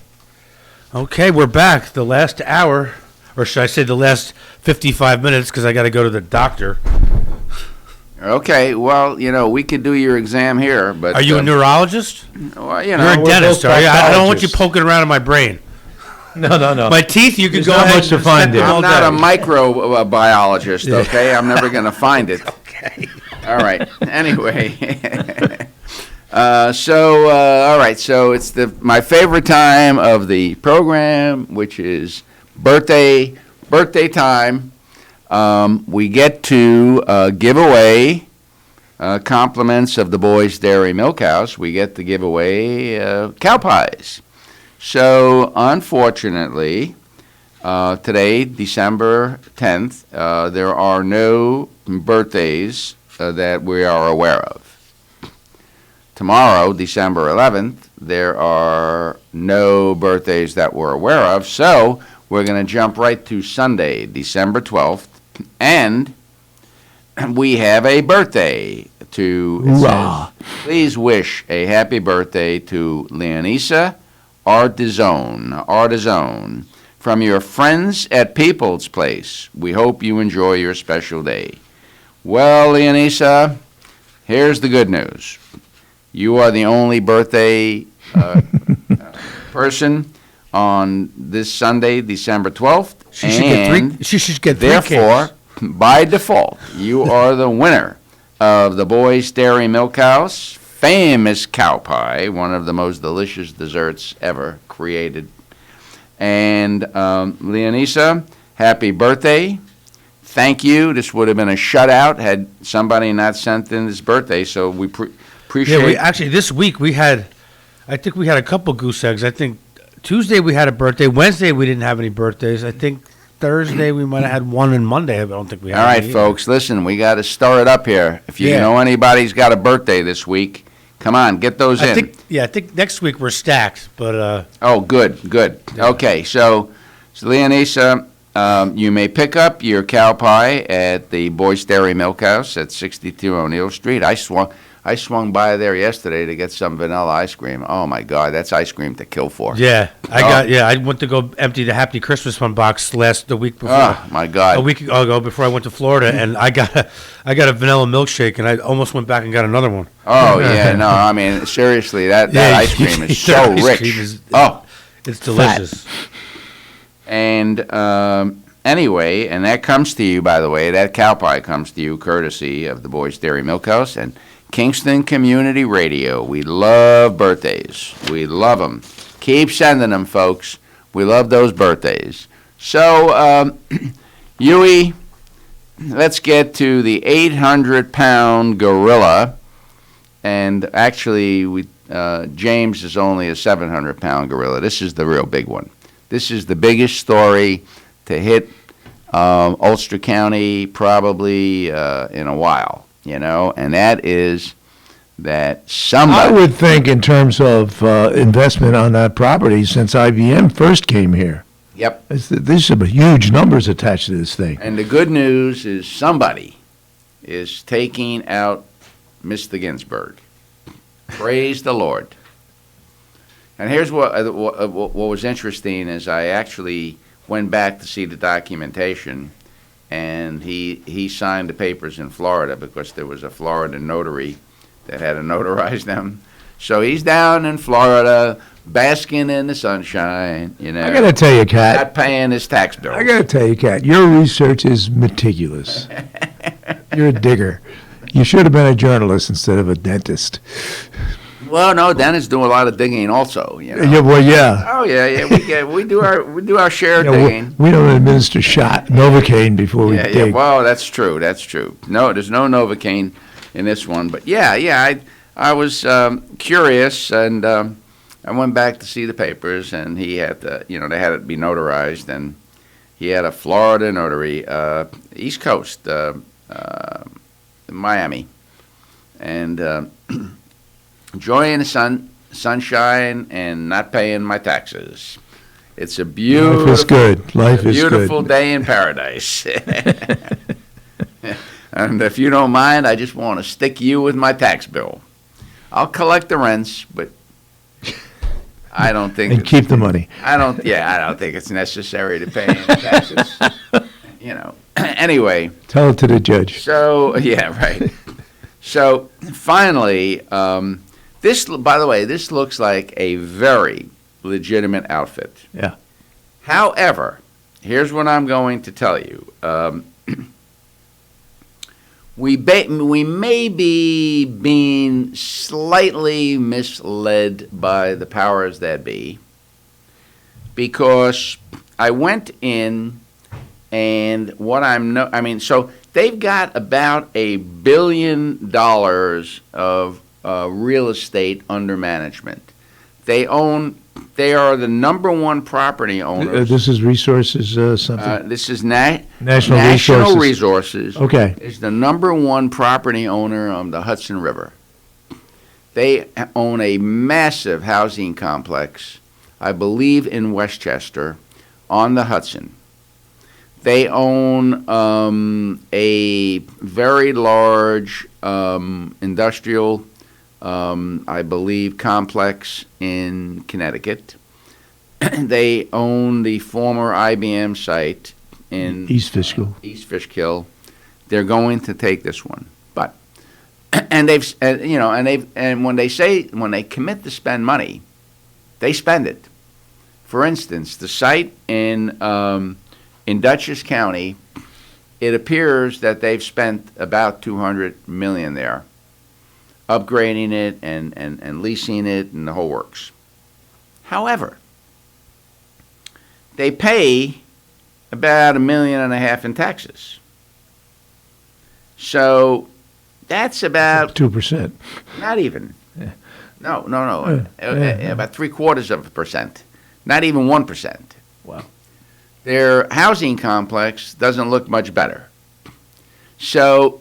Okay, we're back. The last hour, or should I say the last 55 minutes, because I got to go to the doctor. Okay, well, we could do your exam here, but... Are you a neurologist? Well, You're a dentist, are you? I don't want you poking around in my brain. No. My teeth, you can There's go not ahead much to find there. I'm not a microbiologist, okay? I'm never going to find it. Okay. All right. Anyway. All right, so it's my favorite time of the program, which is birthday time. We get to give away compliments of the Boys Dairy Milk House. We get to give away cow pies. So, unfortunately, today, December 10th, there are no birthdays that we are aware of. Tomorrow, December 11th, there are no birthdays that we're aware of. So, we're going to jump right to Sunday, December 12th. And we have a birthday to, it says, please wish a happy birthday to Leonisa Artizone from your friends at People's Place. We hope you enjoy your special day. Well, Leonisa, here's the good news. You are the only birthday person on this Sunday, December 12th. She should get three therefore, by default, you are the winner of the Boys Dairy Milk House famous cow pie, one of the most delicious desserts ever created. And Leonisa, happy birthday. Thank you. This would have been a shutout had somebody not sent in his birthday, so we appreciate. Yeah, this week I think we had a couple goose eggs. I think Tuesday we had a birthday. Wednesday we didn't have any birthdays. I think Thursday. We might have had one, and Monday. I don't think we had. All right, any folks, listen, we got to stir it up here. If you know anybody's got a birthday this week, come on, get those in. I think next week we're stacked, but. Oh, good. Yeah. Okay, so Leonisa, you may pick up your cow pie at the Boyce Dairy Milk House at 62 O'Neill Street. I swung by there yesterday to get some vanilla ice cream. Oh my God, that's ice cream to kill for. Yeah, I went to go empty the Happy Christmas Fund box the week before. Oh my God, a week ago before I went to Florida, and I got a vanilla milkshake, and I almost went back and got another one. Oh yeah, no, I mean seriously, that ice cream is so rich. It's delicious. And anyway, and that comes to you, by the way, that cow pie comes to you courtesy of the Boyce Dairy Milk House and Kingston Community Radio. We love birthdays. We love them. Keep sending them, folks. We love those birthdays. So, Huey, let's get to the 800-pound gorilla. And actually, James is only a 700-pound gorilla. This is the real big one. This is the biggest story to hit Ulster County probably in a while. And that is that somebody. I would think in terms of investment on that property since IBM first came here. Yep. There's some huge numbers attached to this thing. And the good news is somebody is taking out Mr. Ginsburg. Praise the Lord. And here's what was interesting is I actually went back to see the documentation. And he signed the papers in Florida because there was a Florida notary that had to notarize them. So he's down in Florida, basking in the sunshine, I got to tell you, Kat. Not paying his tax bill. I got to tell you, Kat, your research is meticulous. You're a digger. You should have been a journalist instead of a dentist. Well, no, Dennis doing a lot of digging also. Yeah, well, yeah. Oh yeah. We do our share of digging. We don't administer Novocaine before we dig. Yeah. Well, that's true. No, there's no Novocaine in this one. But yeah. I was curious, and I went back to see the papers, and he had to, they had it be notarized, and he had a Florida notary, East Coast, Miami, and. Enjoying the sunshine and not paying my taxes. It's a beautiful, Life is good. Beautiful day in paradise. And if you don't mind, I just want to stick you with my tax bill. I'll collect the rents, but I don't think and keep the money. I don't think it's necessary to pay any taxes. Anyway. Tell it to the judge. So yeah, right. So finally. By the way, this looks like a very legitimate outfit. Yeah. However, here's what I'm going to tell you. We may be being slightly misled by the powers that be, because I went in and so they've got about $1 billion of real estate under management. They are the number one property owners. This is Resources something? This is National Resources. Okay. Is the number one property owner on the Hudson River. They own a massive housing complex, I believe in Westchester, on the Hudson. They own a very large industrial I believe, complex in Connecticut. They own the former IBM site in East Fishkill. They're going to take this one, but when they commit to spend money, they spend it. For instance, the site in Dutchess County, it appears that they've spent about $200 million there, upgrading it and leasing it and the whole works. However, they pay about $1.5 million in taxes. So that's about 2%. Not even. Yeah. No. About 0.75%. Not even 1%. Wow. their housing complex doesn't look much better. So,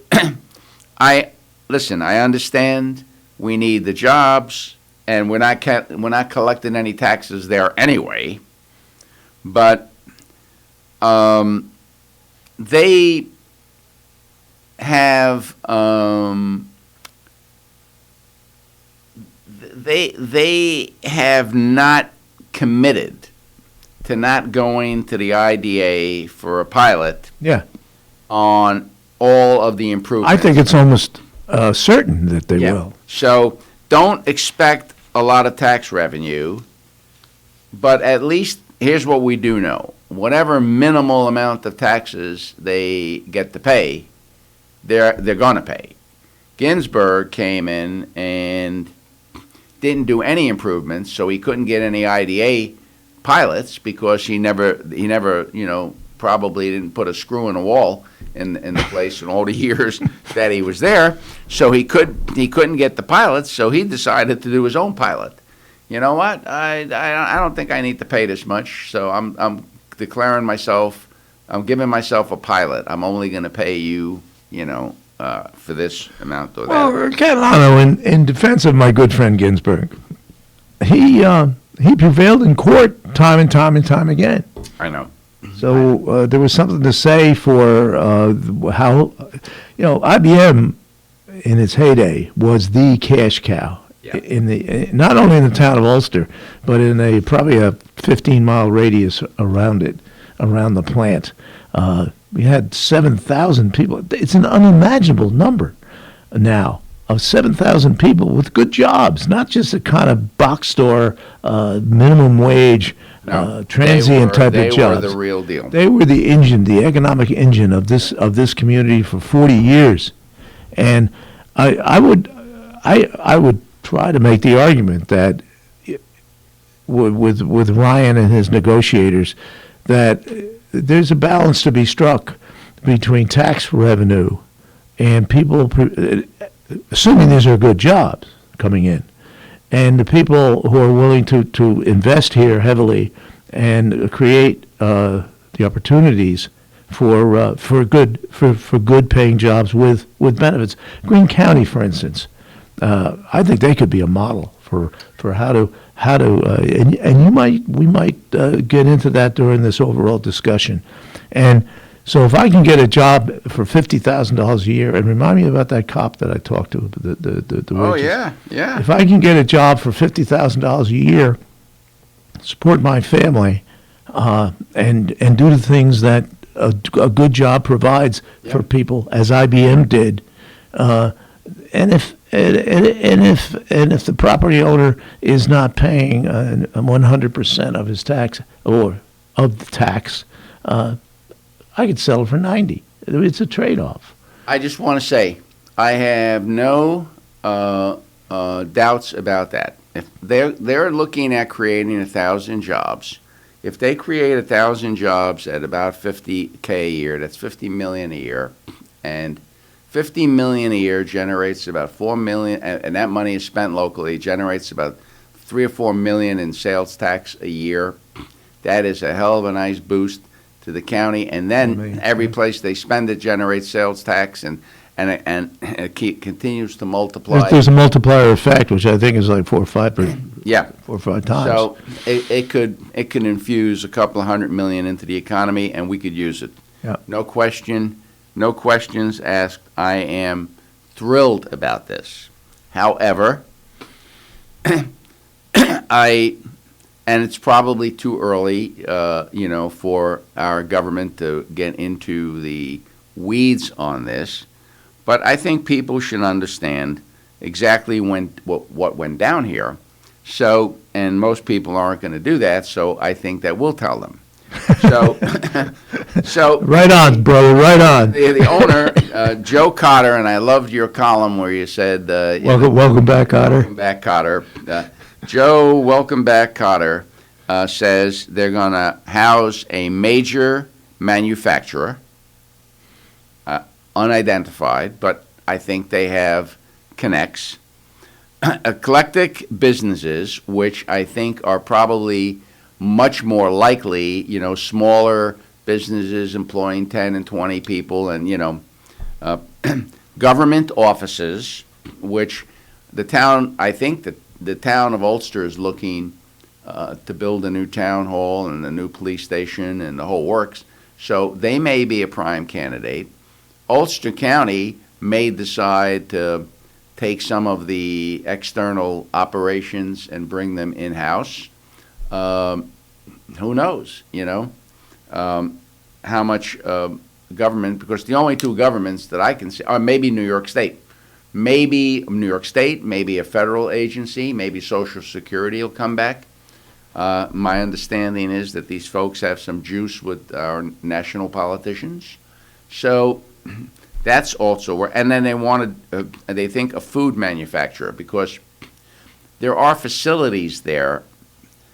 I understand we need the jobs, and we're not collecting any taxes there anyway. But they have they have not committed to not going to the IDA for a pilot. Yeah. On all of the improvements. I think it's almost certain that they will. So don't expect a lot of tax revenue, but at least here's what we do know. Whatever minimal amount of taxes they get to pay, they're going to pay. Ginsburg came in and didn't do any improvements, so he couldn't get any IDA pilots because he never probably didn't put a screw in a wall in the place in all the years that he was there. So he couldn't get the pilots, so he decided to do his own pilot. You know what? I don't think I need to pay this much, so I'm declaring myself, I'm giving myself a pilot. I'm only going to pay you, for this amount or that. Well, Catalano, in defense of my good friend Ginsburg, he prevailed in court time and time again. I know. So there was something to say for how, IBM in its heyday was the cash cow not only in the town of Ulster, but in probably a 15-mile radius around it, around the plant. We had 7,000 people. It's an unimaginable number now of 7,000 people with good jobs, not just a kind of box store, minimum wage, transient type of jobs. They were the real deal. They were the engine, the economic engine of this community for 40 years, and I would try to make the argument that with Ryan and his negotiators that there's a balance to be struck between tax revenue and people, assuming these are good jobs coming in, and the people who are willing to invest here heavily and create the opportunities for good paying jobs with benefits. Greene County, for instance, I think they could be a model for how to and we might get into that during this overall discussion. And so if I can get a job for $50,000 a year, and remind me about that cop that I talked to, the Oh, wages. yeah. If I can get a job for $50,000 a year, support my family, and do the things that a good job provides for people, as IBM did, and if the property owner is not paying 100% of his tax or of the tax, I could settle for 90. It's a trade-off. I just want to say, I have no doubts about that. If they're looking at creating 1,000 jobs, if they create 1,000 jobs at about $50K a year, that's $50 million a year, and $50 million a year generates about $4 million, and that money is spent locally, generates about $3 or $4 million in sales tax a year. That is a hell of a nice boost to the county, and then every place they spend it generates sales tax, and it continues to multiply. There's a multiplier effect, which I think is like 4 or 5 times. So it could infuse a couple of $100 million into the economy, and we could use it. Yeah. No questions asked. I am thrilled about this. However, and it's probably too early, for our government to get into the weeds on this. But I think people should understand exactly what went down here. So, and most people aren't going to do that. So I think that we'll tell them. So right on, brother. Right on. The owner, Joe Cotter, and I loved your column where you said, "Welcome back, Cotter." Welcome back, Cotter. Joe, welcome back, Cotter, says they're going to house a major manufacturer, unidentified, but I think they have connects, eclectic businesses, which I think are probably much more likely, smaller businesses employing 10 and 20 people, and government offices, which I think that the town of Ulster is looking to build a new town hall and a new police station and the whole works. So they may be a prime candidate. Ulster County may decide to take some of the external operations and bring them in-house. Who knows, how much government, because the only two governments that I can see are maybe New York State. Maybe New York State, maybe a federal agency, maybe Social Security will come back. My understanding is that these folks have some juice with our national politicians. So that's also where, and then they think a food manufacturer, because there are facilities there.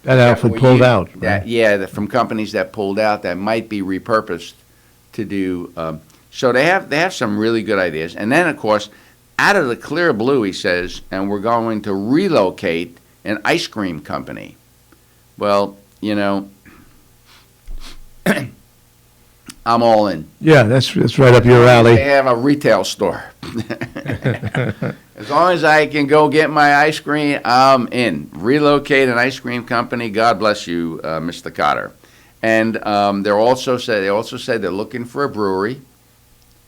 That outfit pulled out. From companies that pulled out that might be repurposed to do. So they have some really good ideas. And then, of course, out of the clear blue, he says, and we're going to relocate an ice cream company. Well, I'm all in. Yeah, that's right up your alley. They have a retail store. As long as I can go get my ice cream, I'm in. Relocate an ice cream company. God bless you, Mr. Cotter. And they also said they're looking for a brewery.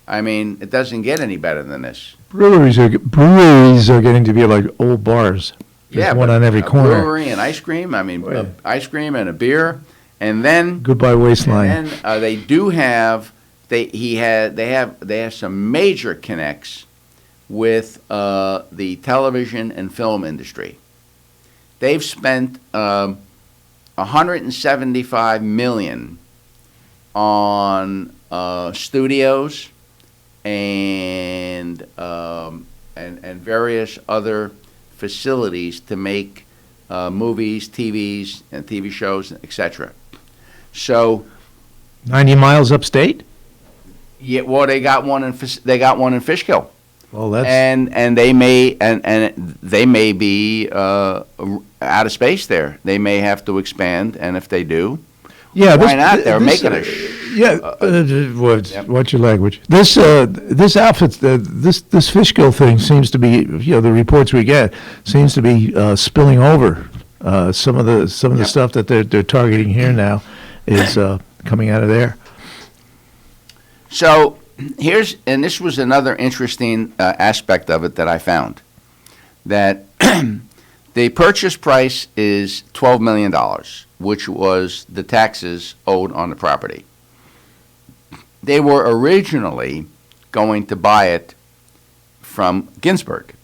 I mean, it doesn't get any better than this. Breweries are getting to be like old bars. There's one on every corner. Brewery and ice cream. I mean, ice cream and a beer, and then goodbye waistline. And then they do have they have some major connects with the television and film industry. They've spent $175 million on studios and various other facilities to make movies, TVs, and TV shows, etc. So, 90 miles upstate. Yeah, well, they got one in Fishkill. Well, that's and they may be out of space there. They may have to expand, and if they do, why not? They're making a what's your language? This outfit, this Fishkill thing seems to be, the reports we get seems to be spilling over. Some of the stuff that they're targeting here now is coming out of there. So this was another interesting aspect of it that I found, that the purchase price is $12 million, which was the taxes owed on the property. They were originally going to buy it from Ginsburg.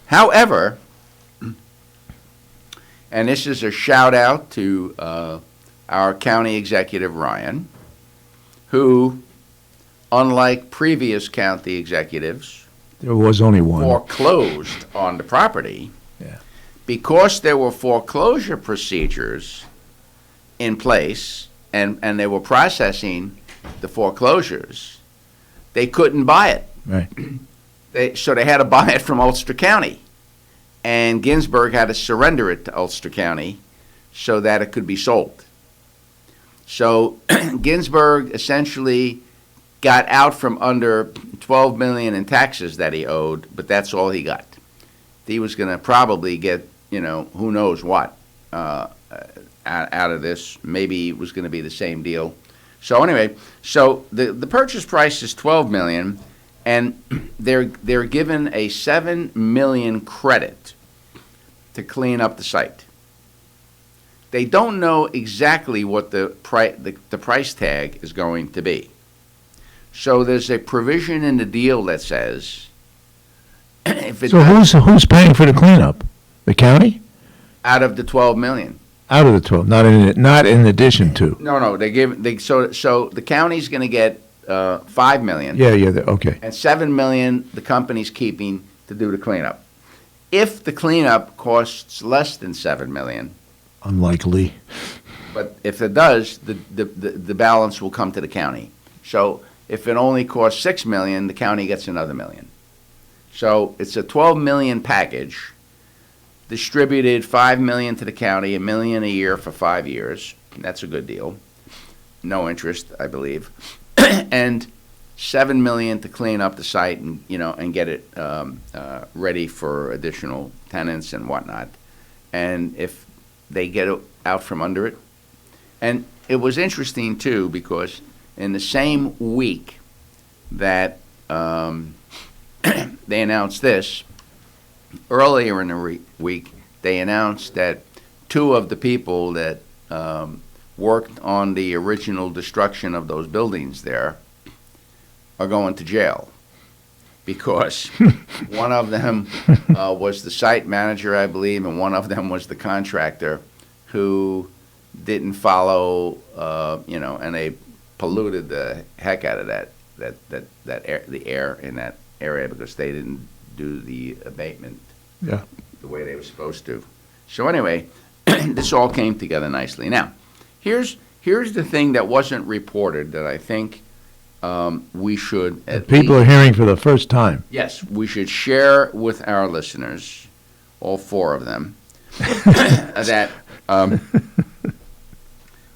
However, and this is a shout out to our county executive, Ryan, who, unlike previous county executives, there was only one, foreclosed on the property. Because there were foreclosure procedures in place and they were processing the foreclosures, they couldn't buy it. Right. So they had to buy it from Ulster County. And Ginsburg had to surrender it to Ulster County so that it could be sold. So Ginsburg essentially got out from under $12 million in taxes that he owed, but that's all he got. He was going to probably get, who knows what out of this. Maybe it was going to be the same deal. So anyway, the purchase price is $12 million, and they're given a $7 million credit to clean up the site. They don't know exactly what the price tag is going to be. So there's a provision in the deal that says, who's paying for the cleanup? The county? Out of the $12 million. Out of the 12, not in addition to. No, so the county's going to get $5 million. Yeah, okay. And $7 million the company's keeping to do the cleanup. If the cleanup costs less than $7 million, unlikely. But if it does, the balance will come to the county. So if it only costs $6 million, the county gets another $1 million. So it's a $12 million package. distributed $5 million to the county, $1 million a year for 5 years. That's a good deal. No interest, I believe, and $7 million to clean up the site and and get it ready for additional tenants and whatnot. And if they get out from under it, and it was interesting too because in the same week that they announced this, earlier in the week they announced that 2 of the people that worked on the original destruction of those buildings there are going to jail because one of them was the site manager, I believe, and one of them was the contractor who didn't follow, and they polluted the heck out of the air in that area because they didn't do the abatement the way they were supposed to. So anyway, this all came together nicely. Now, here's the thing that wasn't reported that I think we should. People are hearing for the first time. Yes, we should share with our listeners, all 4 of them, that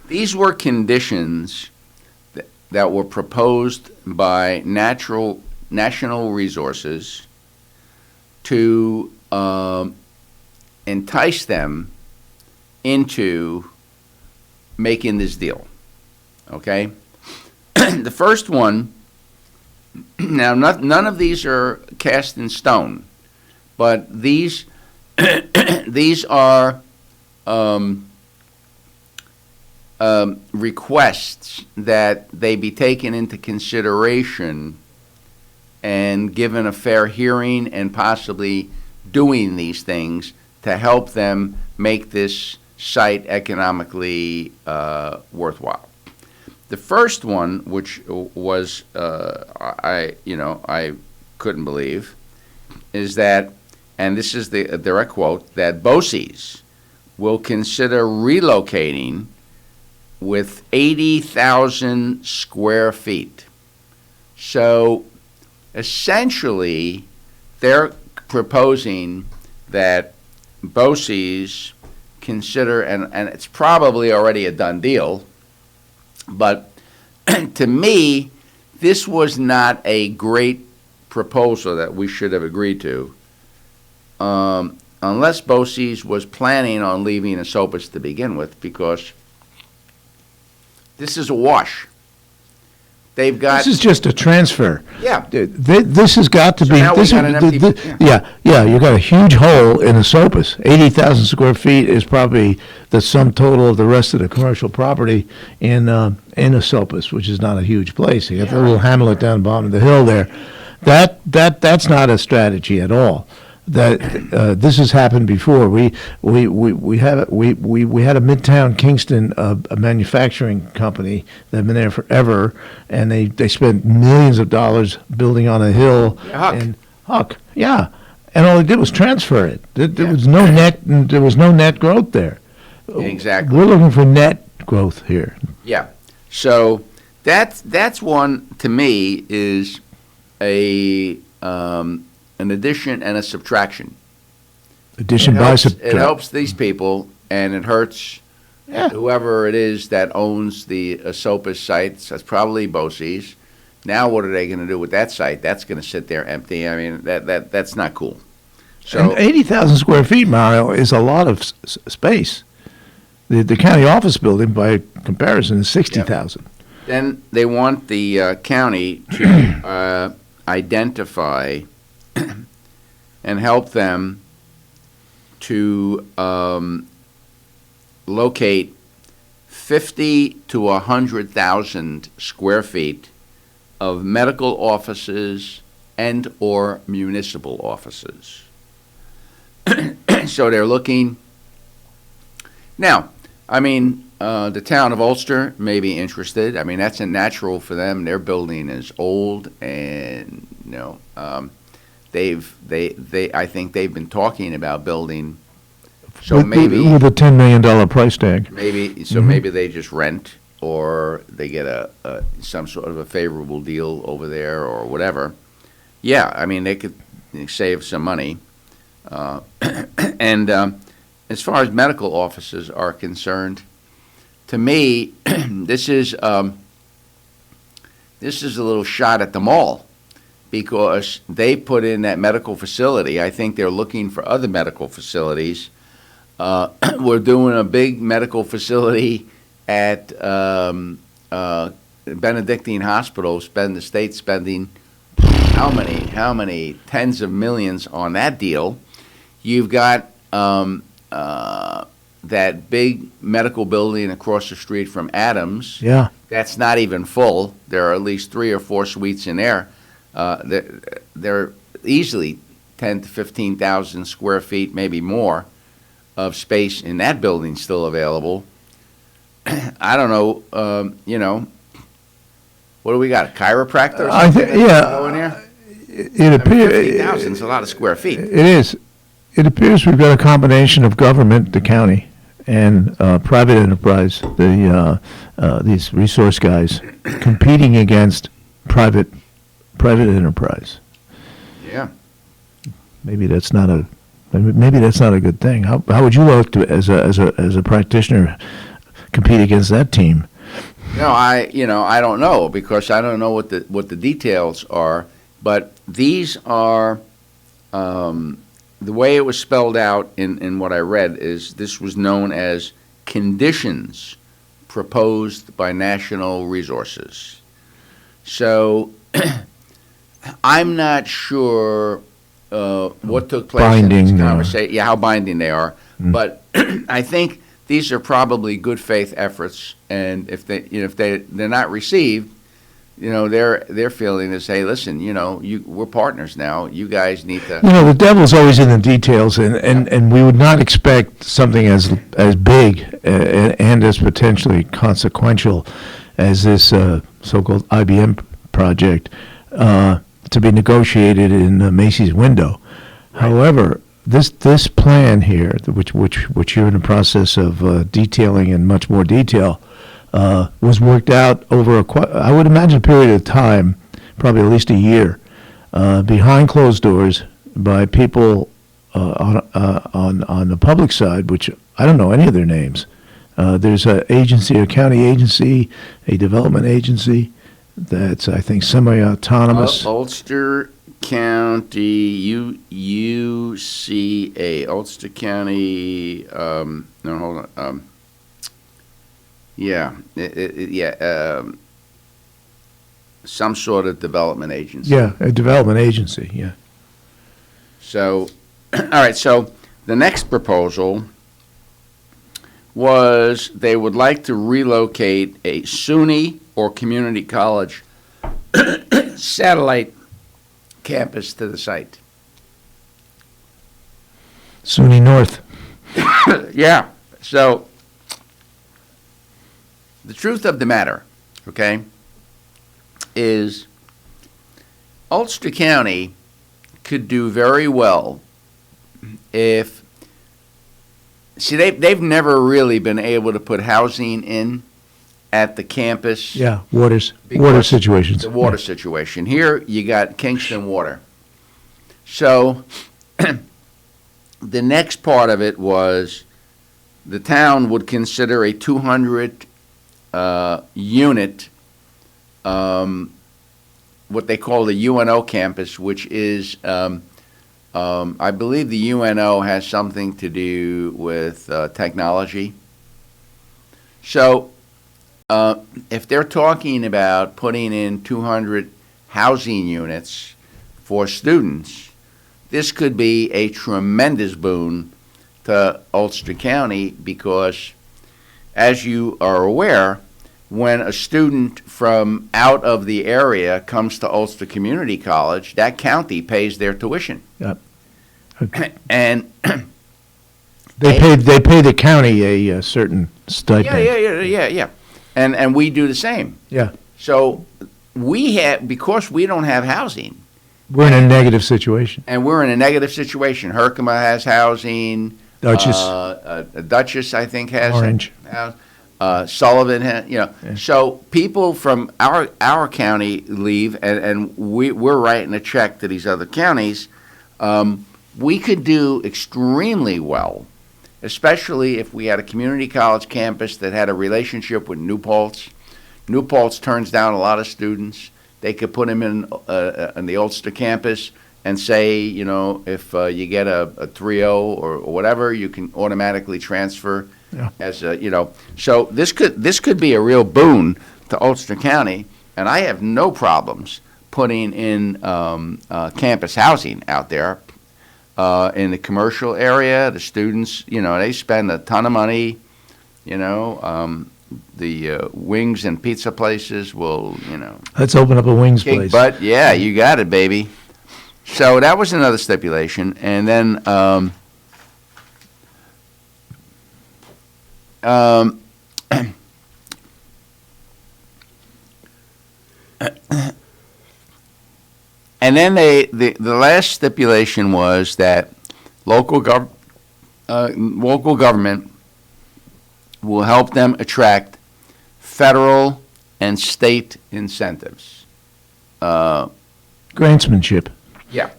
these were conditions that were proposed by National Resources to entice them into making this deal. Okay? The first one, now none of these are cast in stone, but these are requests that they be taken into consideration and given a fair hearing and possibly doing these things to help them make this site economically worthwhile. The first one, which was I couldn't believe, is that, and this is the direct quote, that BOCES will consider relocating with 80,000 square feet. So essentially, they're proposing that BOCES consider, and it's probably already a done deal, but to me, this was not a great proposal that we should have agreed to, unless BOCES was planning on leaving Esopus to begin with, because this is a wash. They've got. This is just a transfer. Yeah. This has got to So be. now we got an empty- You got a huge hole in Esopus. 80,000 square feet is probably the sum total of the rest of the commercial property in Esopus, which is not a huge place. You got the little hamlet down the bottom of the hill there. That's not a strategy at all. That this has happened before. We had a Midtown Kingston a manufacturing company that had been there forever, and they spent millions of dollars building on a hill in Huck. Yeah, and all they did was transfer it. There was no net. There was no net growth there. Exactly. We're looking for net growth here. Yeah. So that's one, to me, is an addition and a subtraction. Addition by subtraction. It helps these people, and it hurts whoever it is that owns the Esopus sites. That's probably BOCES. Now what are they going to do with that site? That's going to sit there empty. I mean, that's not cool. So And 80,000 square feet, Mario, is a lot of space. The county office building, by comparison, is 60,000. then they want the county to identify and help them to locate 50 to 100,000 square feet of medical offices and or municipal offices. So they're looking. Now, I mean, the town of Ulster may be interested. I mean, that's a natural for them. Their building is old, and I think they've been talking about building. So maybe with a $10 million price tag. Maybe they just rent, or they get some sort of a favorable deal over there, or whatever. Yeah, I mean, they could save some money. And as far as medical offices are concerned, to me, this is a little shot at the mall, because they put in that medical facility. I think they're looking for other medical facilities. We're doing a big medical facility at Benedictine Hospital. The state's spending how many tens of millions on that deal. You've got that big medical building across the street from Adams. Yeah. That's not even full. There are at least 3 or 4 suites in there. They're easily 10 to 15,000 square feet, maybe more, of space in that building still available. I don't know, what do we got? A chiropractor? Or something go in here? It appears 50,000 is a lot of square feet. It is. It appears we've got a combination of government, the county, and private enterprise, these resource guys, competing against private enterprise. Yeah. Maybe that's not a good thing. How would you look to, as a practitioner, compete against that team? No, I don't know, because I don't know what the details are, but these are the way it was spelled out in what I read is this was known as conditions proposed by National Resources. So I'm not sure what took place in this conversation. Yeah, how binding they are. But I think these are probably good faith efforts, and if they're not received, their feeling is, hey, listen, we're partners now. You guys need to. The devil's always in the details, and we would not expect something as big and as potentially consequential as this so-called IBM project to be negotiated in Macy's window. Right. However, this plan here, which you're in the process of detailing in much more detail, was worked out over I would imagine a period of time, probably at least a year, behind closed doors by people on the public side, which I don't know any of their names. There's an agency, a county agency, a development agency that's, I think, semi-autonomous. Ulster County, UCA, Ulster County. No, hold on. Some sort of development agency. Yeah, a development agency, yeah. So, all right, so the next proposal was they would like to relocate a SUNY or community college satellite campus to the site. SUNY North. Yeah, so the truth of the matter, okay, is Ulster County could do very well if, they've never really been able to put housing in at the campus. Yeah, water situations. The water situation. Here you got Kingston Water. So the next part of it was the town would consider a 200 unit, what they call the UNO campus, which is, I believe the UNO has something to do with technology. So if they're talking about putting in 200 housing units for students, this could be a tremendous boon to Ulster County because, as you are aware, when a student from out of the area comes to Ulster Community College, that county pays their tuition. Yep. And they pay the county a certain stipend. Yeah. And we do the same. Yeah. So because we don't have housing. We're in a negative situation. And we're in a negative situation. Herkimer has housing. Duchess. Duchess, I think, has Orange. Sullivan has, Yeah. So people from our county leave, and we're writing a check to these other counties. we could do extremely well, especially if we had a community college campus that had a relationship with New Paltz. New Paltz turns down a lot of students. They could put them in the Ulster campus and say, you know, if you get a 3.0 or whatever, you can automatically transfer as a, you know. So this could be a real boon to Ulster County, and I have no problems putting in campus housing out there in the commercial area. The students, you know, they spend a ton of money, you know. The wings and pizza places will, you know. Let's open up a wings kick place. Butt. Yeah, you got it, baby. So that was another stipulation. And then and then the last stipulation was that local government will help them attract federal and state incentives. Grantsmanship. Yeah.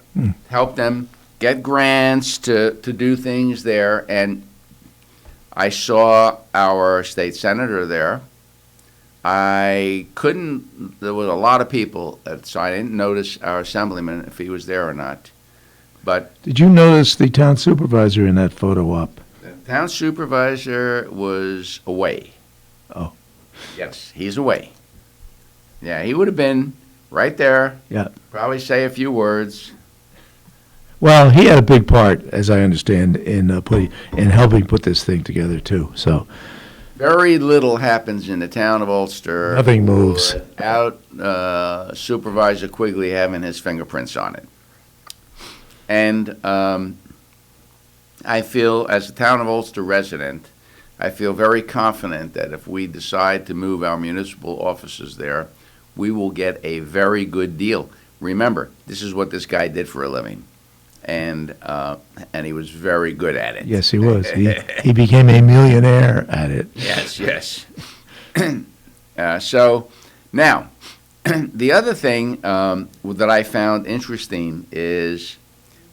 Help them get grants to do things there. And I saw our state senator there. There was a lot of people, so I didn't notice our assemblyman if he was there or not. But Did you notice the town supervisor in that photo op? town supervisor was away. Oh. Yes, he's away. Yeah, he would have been right there. Yeah. Probably say a few words. Well, he had a big part, as I understand, in helping put this thing together too. So very little happens in the town of Ulster. Nothing moves. Without Supervisor Quigley having his fingerprints on it. And I feel, as a town of Ulster resident, I feel very confident that if we decide to move our municipal offices there, we will get a very good deal. Remember, this is what this guy did for a living, and he was very good at it. yes, he was. He became a millionaire at it. Yes. So now, the other thing that I found interesting is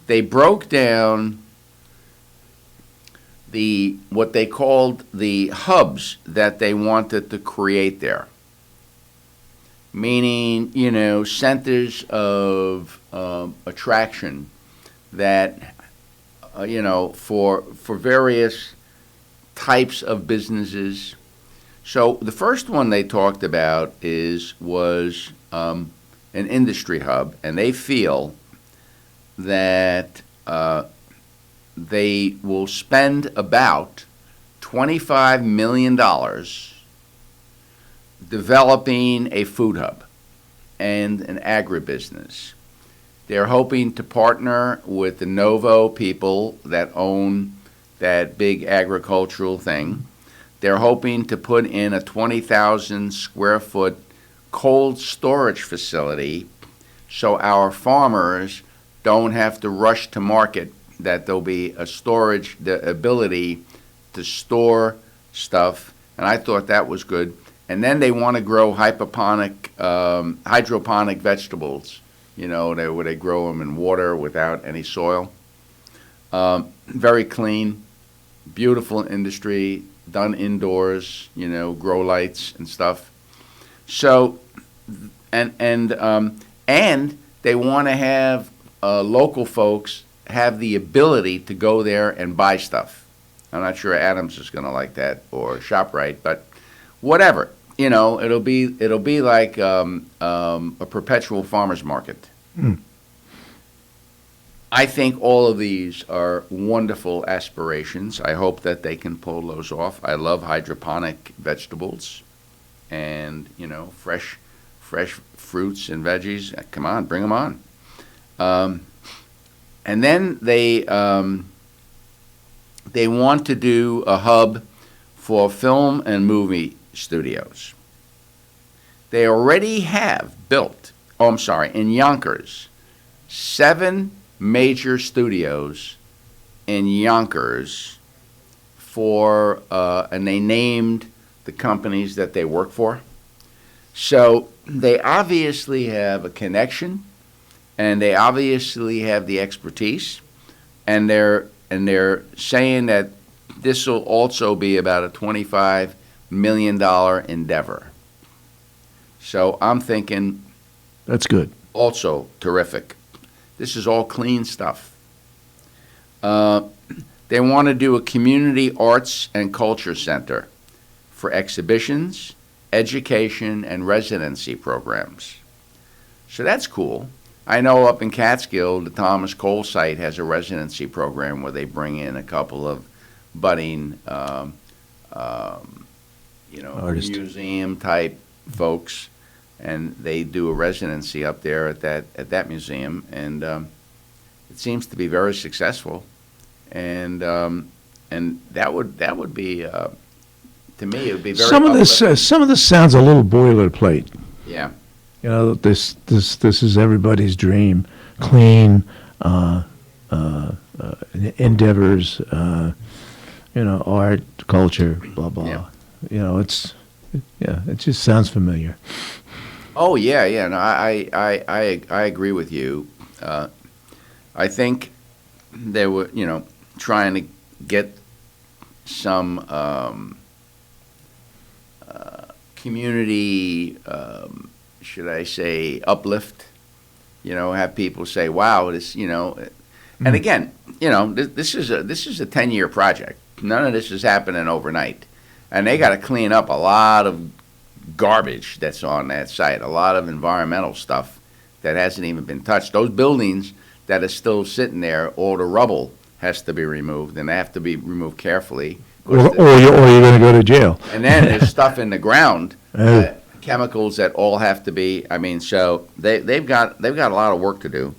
they broke down what they called the hubs that they wanted to create there, meaning, you know, centers of attraction that, you know, for various types of businesses. So the first one they talked about was an industry hub, and they feel that they will spend about $25 million developing a food hub and an agribusiness. They're hoping to partner with the Novo people that own that big agricultural thing. They're hoping to put in a 20,000 square foot cold storage facility so our farmers don't have to rush to market, that there'll be the ability to store stuff, and I thought that was good. And then they want to grow hydroponic vegetables, you know, where they grow them in water without any soil. Very clean, beautiful industry, done indoors, you know, grow lights and stuff. So, and they want to have local folks have the ability to go there and buy stuff. I'm not sure Adams is going to like that, or ShopRite, but whatever. You know, it'll be like a perpetual farmers market. I think all of these are wonderful aspirations. I hope that they can pull those off. I love hydroponic vegetables, and, you know, fresh fruits and veggies. Come on, bring them on. And then they want to do a hub for film and movie studios. They already have built, in Yonkers, 7 major studios in Yonkers and they named the companies that they work for. So they obviously have a connection, and they obviously have the expertise and they're saying that this will also be about a $25 million endeavor. So I'm thinking That's good. also terrific. This is all clean stuff. They want to do a community arts and culture center for exhibitions, education, and residency programs. So that's cool. I know up in Catskill, the Thomas Cole site has a residency program where they bring in a couple of budding, museum type folks, and they do a residency up there at that museum, and it seems to be very successful, and that would be to me it would be very some of this sounds a little boilerplate. Yeah. This is everybody's dream, clean endeavors, art, culture, blah blah. Yeah. It just sounds familiar. Oh yeah. No, I agree with you. I think they were trying to get some community. Should I say uplift? Have people say, "Wow, this," And again, this is a 10-year project. None of this is happening overnight, and they got to clean up a lot of garbage that's on that site. A lot of environmental stuff that hasn't even been touched. Those buildings that are still sitting there, all the rubble has to be removed, and they have to be removed carefully. Or you're going to go to jail. And then there's stuff in the ground. Chemicals that all have to be. So they've got a lot of work to do.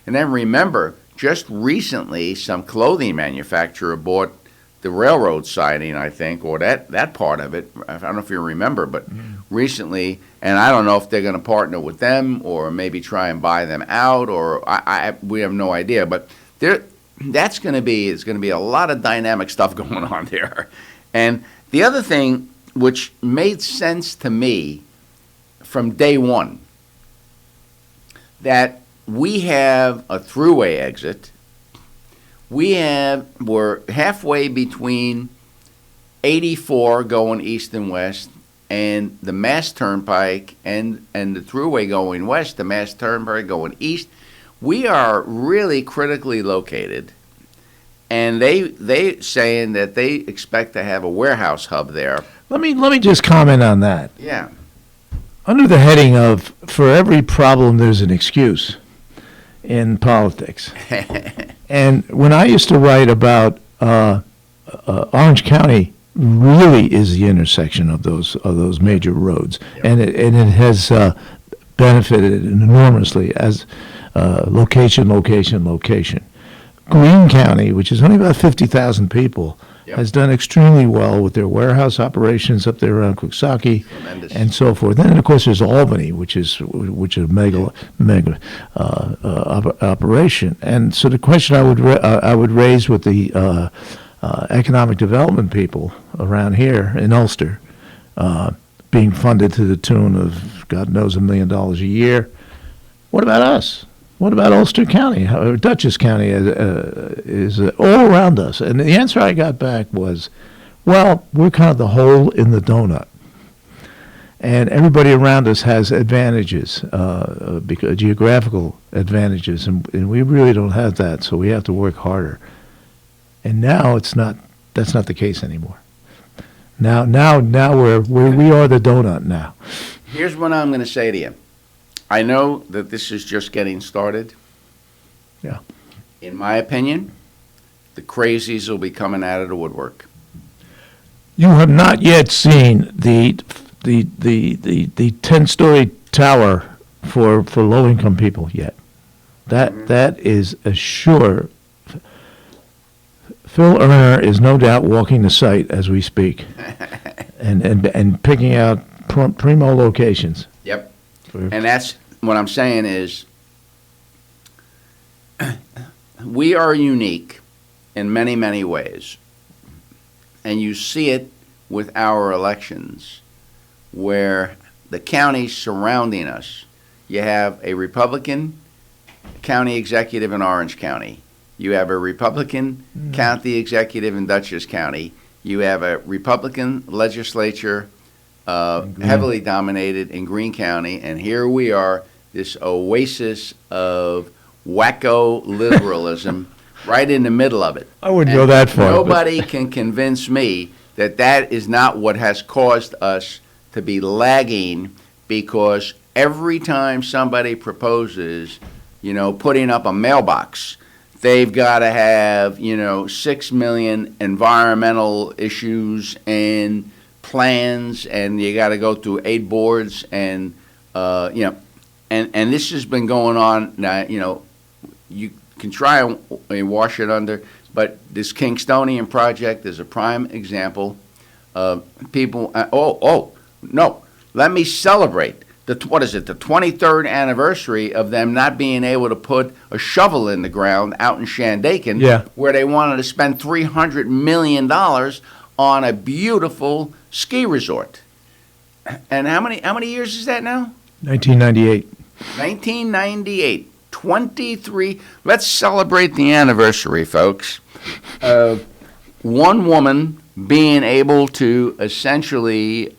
And then remember, just recently, some clothing manufacturer bought the railroad siding, I think, or that part of it. I don't know if you remember, but recently, and I don't know if they're going to partner with them or maybe try and buy them out, or we have no idea. But it's going to be a lot of dynamic stuff going on there. And the other thing, which made sense to me from day one, that we have a thruway exit. We're halfway between 84 going east and west, and the Mass Turnpike and the thruway going west, the Mass Turnpike going east. We are really critically located, and they saying that they expect to have a warehouse hub there. Let me just comment on that. Yeah. Under the heading of "for every problem there's an excuse" in politics. And when I used to write about Orange County, really is the intersection of those major roads, and it has benefited enormously as location. Greene County, which is only about 50,000 people, has done extremely well with their warehouse operations up there around Coxsackie and so forth. Then, of course, there's Albany, which is a mega operation. And so the question I would raise with the economic development people around here in Ulster, being funded to the tune of God knows $1 million a year, what about us? What about Ulster County? Dutchess County is all around us. And the answer I got back was, well, we're kind of the hole in the donut. And everybody around us has advantages, because geographical advantages, and we really don't have that, so we have to work harder. And now that's not the case anymore. Now we are the donut now. Here's what I'm going to say to you. I know that this is just getting started. Yeah. In my opinion, the crazies will be coming out of the woodwork. You have not yet seen the 10-story tower for low-income people yet. That is a sure. Phil Erner is no doubt walking the site as we speak, and picking out primo locations. Yep. And that's what I'm saying is we are unique in many, many ways. And you see it with our elections, where the counties surrounding us, you have a Republican county executive in Orange County. You have a Republican county executive in Dutchess County. You have a Republican legislature heavily dominated in Greene County. And here we are, this oasis of wacko liberalism right in the middle of it. I wouldn't go that far. Nobody can convince me that that is not what has caused us to be lagging, because every time somebody proposes, putting up a mailbox, they've got to have, 6 million environmental issues and plans, and you got to go through 8 boards, and, and this has been going on now, you can try and wash it under, but this Kingstonian project is a prime example of people, no, let me celebrate the 23rd anniversary of them not being able to put a shovel in the ground out in Shandaken, where they wanted to spend $300 million on a beautiful ski resort. And how many years is that now? 1998. 1998. 23. Let's celebrate the anniversary, folks, of one woman being able to essentially.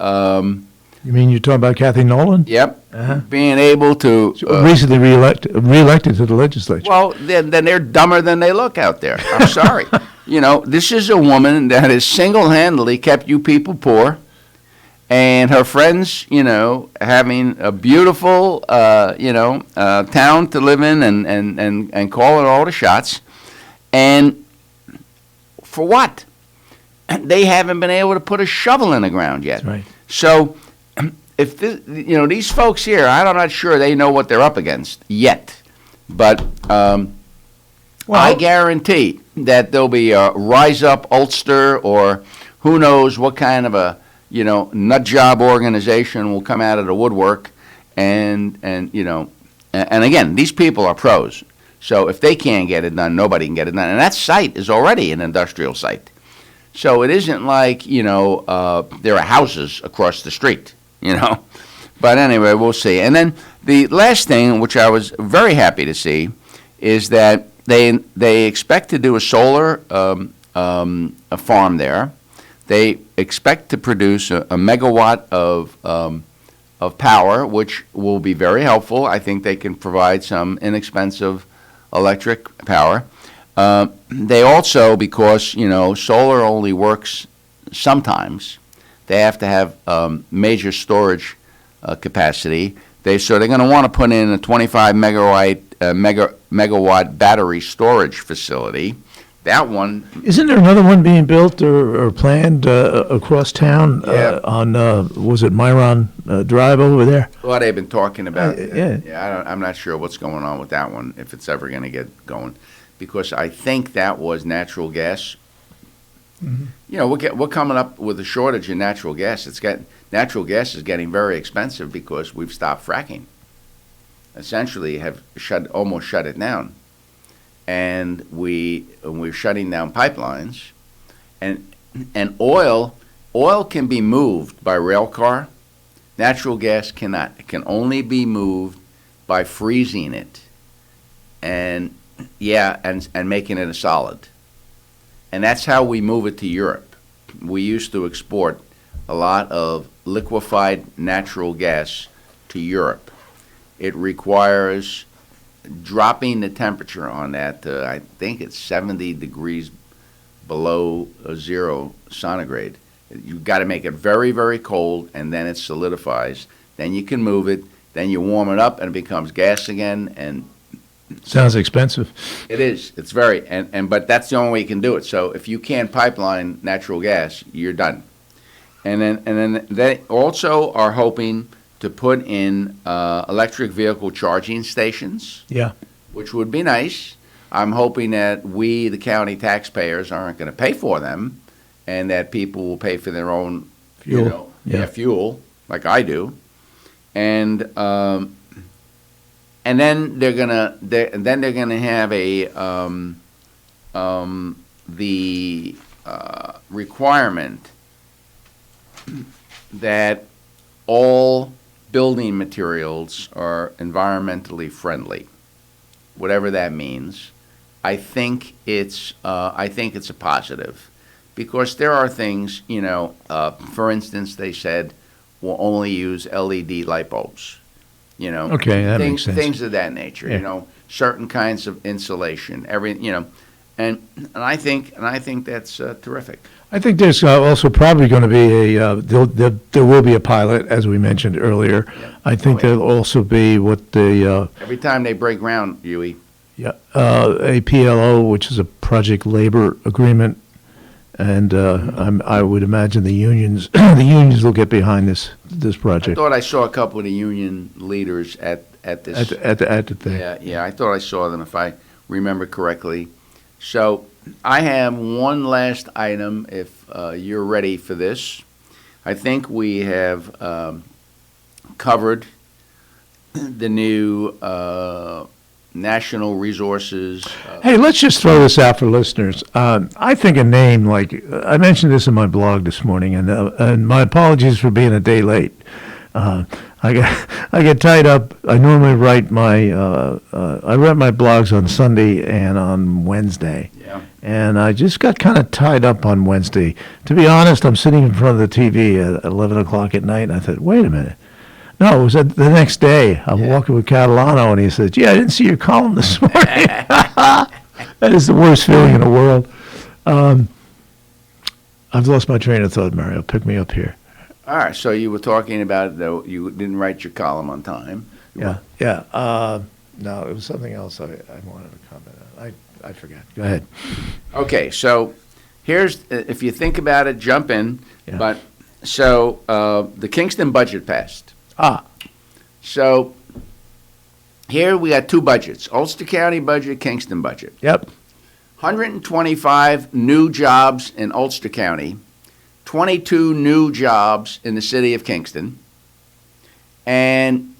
You mean you're talking about Kathy Nolan? Yep. Being able to recently reelected to the legislature. Well, then they're dumber than they look out there. I'm sorry. This is a woman that has single-handedly kept you people poor, and her friends, having a beautiful, town to live in and calling all the shots. And for what? They haven't been able to put a shovel in the ground yet. That's right. So if this, these folks here, I'm not sure they know what they're up against yet, but I guarantee that there'll be a Rise Up Ulster, or who knows what kind of a nut job organization will come out of the woodwork, and again, these people are pros. So if they can't get it done, nobody can get it done, and that site is already an industrial site. So it isn't like there are houses across the street. But anyway, we'll see. And then the last thing, which I was very happy to see, is that they expect to do a solar a farm there. They expect to produce a megawatt of power, which will be very helpful. I think they can provide some inexpensive electric power. They also, because solar only works sometimes, they have to have major storage capacity. They're going to want to put in a 25 megawatt battery storage facility. That one. Isn't there another one being built or planned across town on, was it Myron Drive over there? Well, they've been talking about I'm not sure what's going on with that one, if it's ever going to get going, because I think that was natural gas. Mm-hmm. We're coming up with a shortage in natural gas. Natural gas is getting very expensive because we've stopped fracking. Essentially, have almost shut it down, and we're shutting down pipelines, and oil can be moved by rail car. Natural gas cannot. It can only be moved by freezing it, and making it a solid. And that's how we move it to Europe. We used to export a lot of liquefied natural gas to Europe. It requires dropping the temperature on that to, I think it's 70 degrees below zero centigrade. You've got to make it very, very cold, and then it solidifies. Then you can move it. Then you warm it up, and it becomes gas again, and sounds expensive. It is. It's very, but that's the only way you can do it. So if you can't pipeline natural gas, you're done. And then they also are hoping to put in electric vehicle charging stations. Yeah. Which would be nice. I'm hoping that we, the county taxpayers, aren't going to pay for them, and that people will pay for their own fuel. Fuel, like I do. And then they're gonna have the requirement that all building materials are environmentally friendly, whatever that means. I think it's a positive, because there are things, for instance, they said we'll only use LED light bulbs, Okay, that makes sense. Things of that nature, Yeah. certain kinds of insulation, and I think that's terrific. I think there's also probably going to be there will be a pilot, as we mentioned earlier. I think there'll also be what the Every time they break ground, Huey. a PLO, which is a project labor agreement, and I would imagine the unions will get behind this I project. thought I saw a couple of the union leaders at this. At the thing. Yeah, I thought I saw them, if I remember correctly. So I have one last item, if you're ready for this. I think we have covered the new national resources. Hey, let's just throw this out for listeners. I think a name like I mentioned this in my blog this morning, and my apologies for being a day late. I get tied up. I normally write my blogs on Sunday and on Wednesday. Yeah. And I just got kind of tied up on Wednesday. To be honest, I'm sitting in front of the TV at 11 o'clock at night, and I thought, wait a minute. No, it was the next day. I'm walking with Catalano, and he says, "Yeah, I didn't see your column this morning." That is the worst feeling in the world. I've lost my train of thought, Mario. Pick me up here. All right, so you were talking about, though, you didn't write your column on time. Yeah. No, it was something else I wanted to comment on. I forgot. Go ahead. Okay, so here's, if you think about it, jump in. Yeah. But so the Kingston budget passed. So here we got two budgets: Ulster County budget, Kingston budget. Yep. 125 new jobs in Ulster County, 22 new jobs in the city of Kingston, and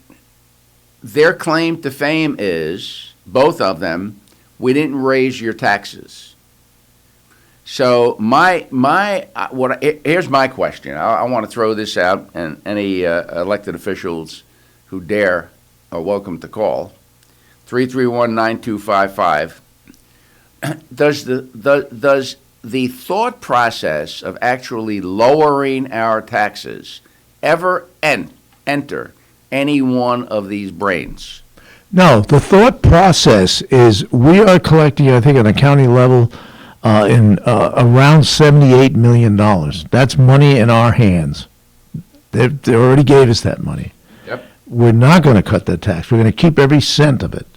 their claim to fame is, both of them, we didn't raise your taxes. So here's my question. I want to throw this out, and any elected officials who dare are welcome to call 331-9255. Does the thought process of actually lowering our taxes ever enter any one of these brains? No, the thought process is we are collecting, I think, on a county level, in around $78 million. That's money in our hands. They already gave us that money. Yep. We're not going to cut that tax. We're going to keep every cent of it.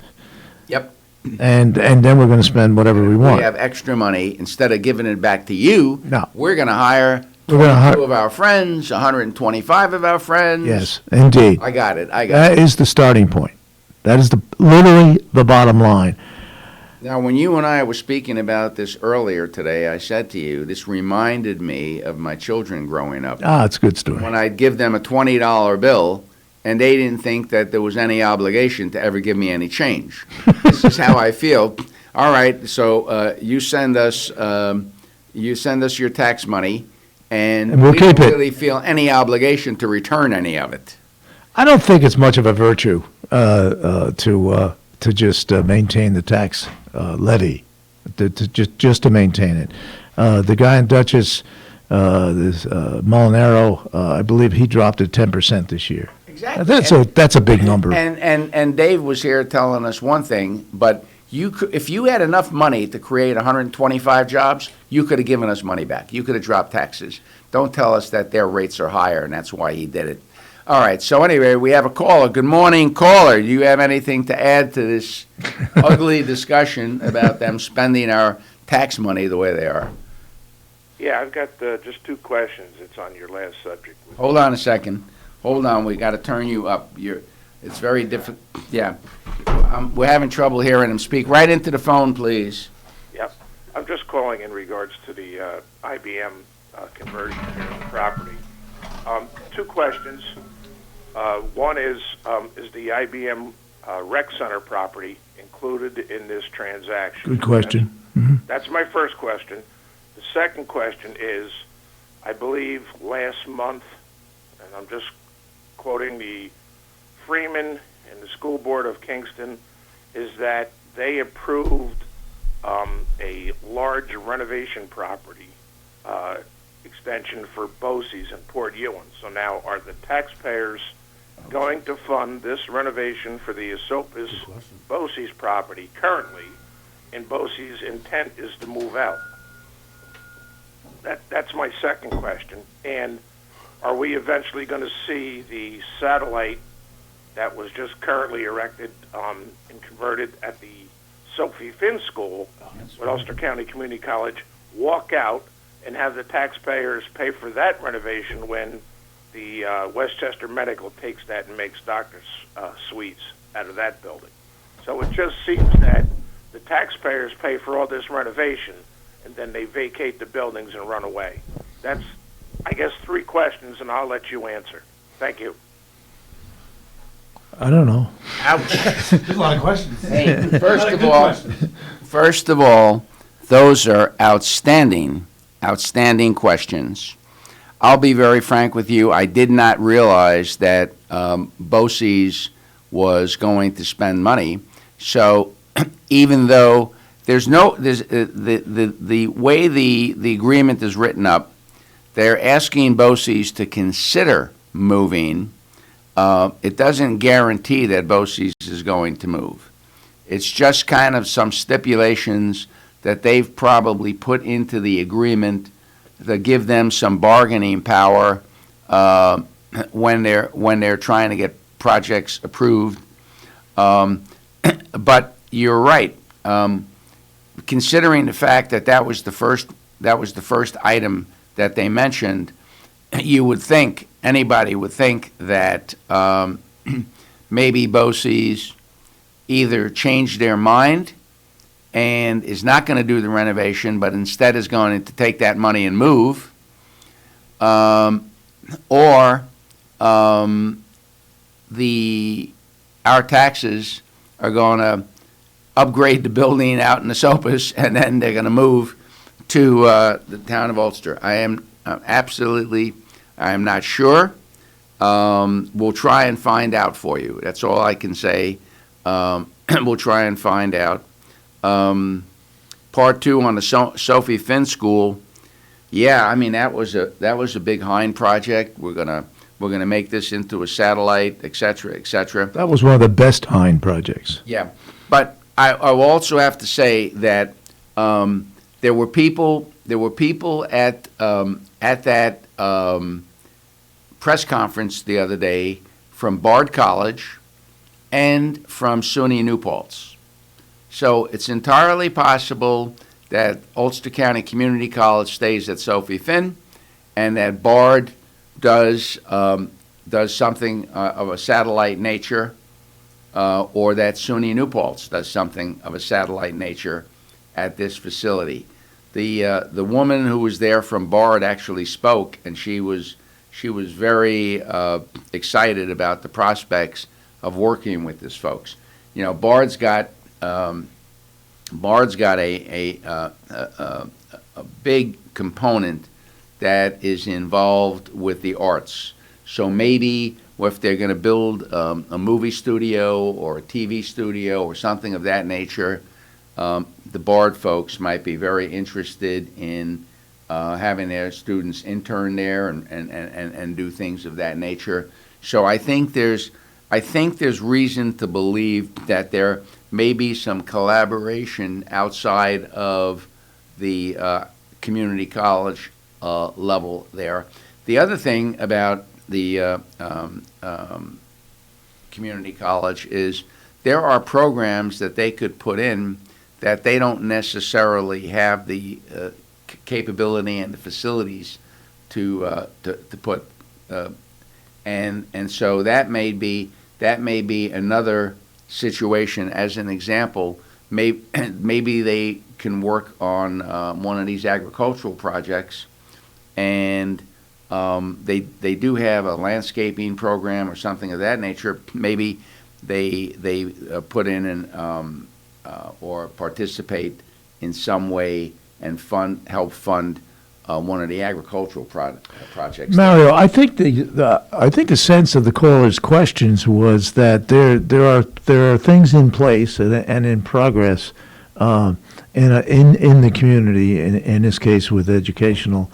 Yep. And then we're going to spend whatever we want. We have extra money. Instead of giving it back to you, No. we're going to hire We're gonna 22 of our friends, 125 of our friends. Yes, indeed. I got it. That is the starting point. That is literally the bottom line. Now, when you and I were speaking about this earlier today, I said to you, this reminded me of my children growing up. It's a good story. When I'd give them a $20 bill, and they didn't think that there was any obligation to ever give me any change. This is how I feel. All right, so you send us your tax money, and we'll we keep don't it. really feel any obligation to return any of it. I don't think it's much of a virtue to just maintain the tax levy, just to maintain it. The guy in Dutchess, this Molinaro, I believe he dropped it 10% this year. Exactly. That's a big number. And Dave was here telling us one thing, but if you had enough money to create 125 jobs, you could have given us money back. You could have dropped taxes. Don't tell us that their rates are higher, and that's why he did it. All right, so anyway, we have a caller. Good morning, caller. Do you have anything to add to this ugly discussion about them spending our tax money the way they are? Yeah, I've got just two questions. It's on your last subject. Hold on a second. Hold on. We got to turn you up. It's very difficult. Yeah. We're having trouble hearing him. Speak right into the phone, please. Yep. I'm just calling in regards to the IBM conversion here on the property. Two questions. One is the IBM Rec Center property included in this transaction? Good question. That's my first question. The second question is, I believe last month, and I'm just quoting the Freeman and the School Board of Kingston, is that they approved a large renovation property extension for Bosse's in Port Ewan. So now, are the taxpayers going to fund this renovation for the Esopus Bosse's property currently, and Bosse's intent is to move out? That's my second question. And are we eventually going to see the satellite that was just currently erected and converted at the Sophie Finn School with Ulster County Community College walk out and have the taxpayers pay for that renovation when the Westchester Medical takes that and makes doctor's suites out of that building? So it just seems that the taxpayers pay for all this renovation and then they vacate the buildings and run away. That's, I guess, 3 questions, and I'll let you answer. Thank you. I don't know. Ouch. There's a lot of questions. Hey, first of all, those are outstanding questions. I'll be very frank with you. I did not realize that Bosse's was going to spend money. So even though there's the way the agreement is written up, they're asking Bosse's to consider moving. It doesn't guarantee that Bosse's is going to move. It's just kind of some stipulations that they've probably put into the agreement that give them some bargaining power when they're trying to get projects approved. But you're right. Considering the fact that was the first item that they mentioned, you would think, anybody would think that maybe Bosse's either changed their mind and is not going to do the renovation, but instead is going to take that money and move, or our taxes are going to upgrade the building out in the Esopus, and then they're going to move to the town of Ulster. I am not sure. We'll try and find out for you. That's all I can say. We'll try and find out. Part 2 on the Sophie Finn School. Yeah, I mean that was a big Hein project. We're gonna make this into a satellite, et cetera, et cetera. That was one of the best Hein projects. Yeah, but I will also have to say that there were people at that press conference the other day from Bard College and from SUNY New Paltz. So it's entirely possible that Ulster County Community College stays at Sophie Finn, and that Bard does something of a satellite nature, or that SUNY New Paltz does something of a satellite nature at this facility. The woman who was there from Bard actually spoke, and she was very excited about the prospects of working with this folks. You know, Bard's got a big component that is involved with the arts. So maybe if they're going to build a movie studio or a TV studio or something of that nature, the Bard folks might be very interested in having their students intern there and do things of that nature. So I think there's reason to believe that there may be some collaboration outside of the community college level there. The other thing about the community college is there are programs that they could put in that they don't necessarily have the capability and the facilities to put, and so that may be another situation. As an example, maybe they can work on one of these agricultural projects, and they do have a landscaping program or something of that nature. Maybe they put in or participate in some way and help fund one of the agricultural projects. Mario, I think the sense of the caller's questions was that there are things in place and in progress in the community, in this case with educational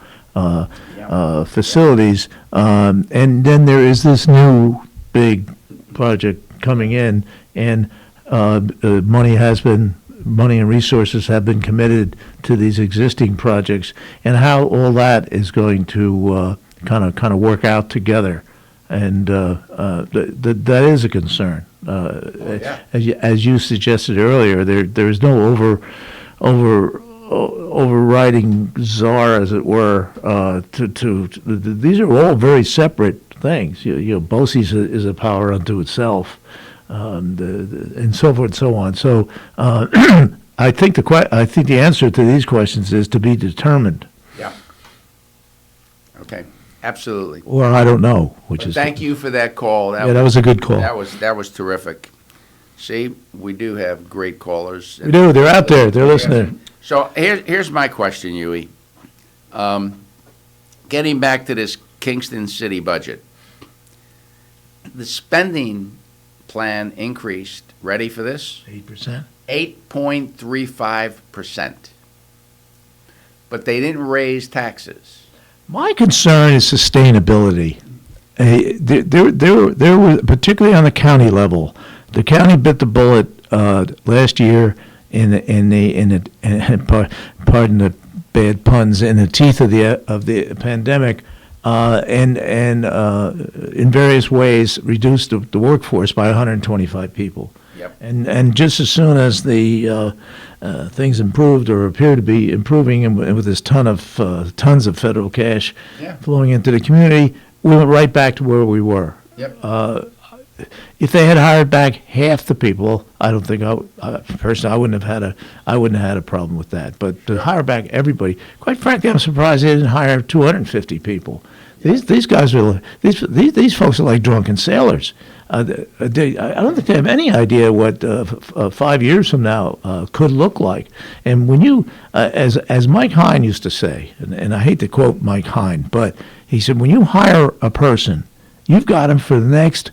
facilities. And then there is this new big project coming in, and money and resources have been committed to these existing projects, and how all that is going to kind of work out together, and that is a concern. As you suggested earlier, there is no overriding czar, as it were. These are all very separate things. BOCES is a power unto itself, and so forth and so on. So I think the answer to these questions is to be determined. Yeah. Okay. Absolutely. Or I don't know, Thank you for that call. That was a good call. That was terrific. See, we do have great callers. We do. They're out there. They're listening. So here's my question, Huey. Getting back to this Kingston City budget, the spending plan increased. Ready for this? 8%. 8.35%. But they didn't raise taxes. My concern is sustainability. There were, particularly on the county level, the county bit the bullet last year pardon the bad puns, in the teeth of the pandemic, and in various ways reduced the workforce by 125 people. Yep. And just as soon as the things improved or appear to be improving, and with this tons of federal cash flowing into the community, we went right back to where we were. Yep. If they had hired back half the people, I don't think personally I wouldn't have had a problem with that. But to hire back everybody, quite frankly, I'm surprised they didn't hire 250 people. These guys are these folks are like drunken sailors. I don't think they have any idea what 5 years from now could look like. And when you, as Mike Hine used to say, and I hate to quote Mike Hine, but he said, when you hire a person, you've got him for the next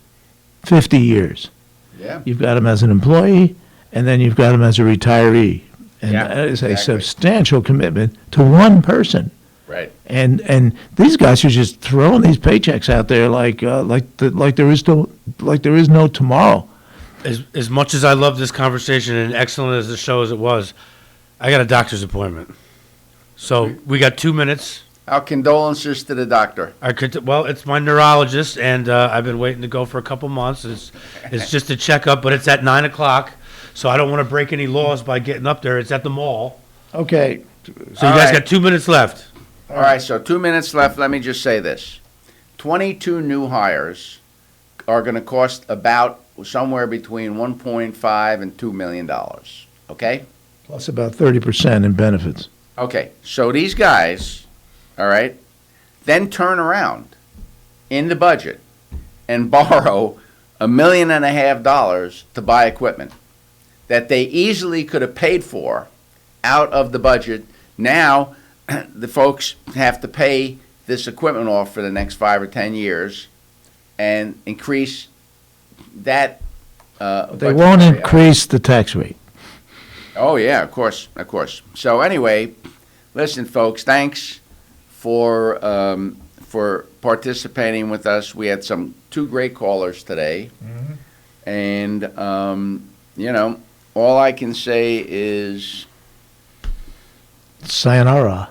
50 years. Yeah. You've got him as an employee, and then you've got him as a retiree. And that is a substantial commitment to one person. Right. And these guys are just throwing these paychecks out there like there is no tomorrow. As much as I love this conversation and excellent as the show as it was, I got a doctor's appointment. So we got 2 minutes. Our condolences to the doctor. Well, it's my neurologist, and I've been waiting to go for a couple months. It's just a checkup, but it's at 9 o'clock, so I don't want to break any laws by getting up there. It's at the mall. Okay. So you guys got 2 minutes left. All right, so 2 minutes left. Let me just say this. 22 new hires are going to cost about somewhere between $1.5 and $2 million, okay? Plus about 30% in benefits. Okay, so these guys, all right, then turn around in the budget and borrow $1.5 million to buy equipment that they easily could have paid for out of the budget. Now the folks have to pay this equipment off for the next 5 or 10 years and increase that. They won't increase the tax rate. Oh, yeah, of course. So anyway, listen, folks, thanks for participating with us. We had two great callers today. Mm-hmm. And, all I can say is... Sayonara.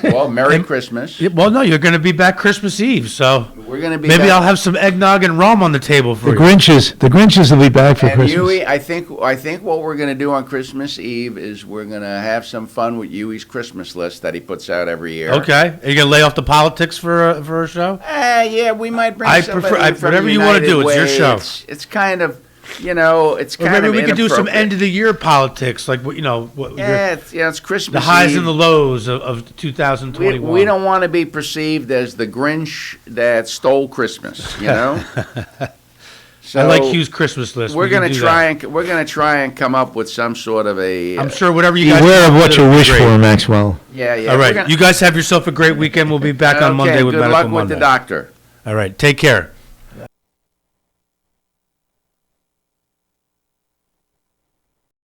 Well, Merry Christmas. Well, no, you're going to be back Christmas Eve, so we're going to be. Maybe I'll have some eggnog and rum on the table for you. The Grinches will be back for Christmas. Huey, I think what we're going to do on Christmas Eve is we're going to have some fun with Huey's Christmas list that he puts out every year. Okay, are you going to lay off the politics for a show? Yeah, we might bring. From whatever you want to do. It's your show. It's kind of. It's kind of. Maybe we could do some end of the year politics, like it's Christmas. The highs Eve. And the lows of 2021. We don't want to be perceived as the Grinch that stole Christmas. So I like Hugh's Christmas list. We're gonna try and come up with some sort of a. I'm sure whatever you guys. Beware of what you wish for, Maxwell. Yeah. All right, you guys have yourself a great weekend. We'll be back on Monday with Medical Monday. Good luck with the doctor. All right, take care.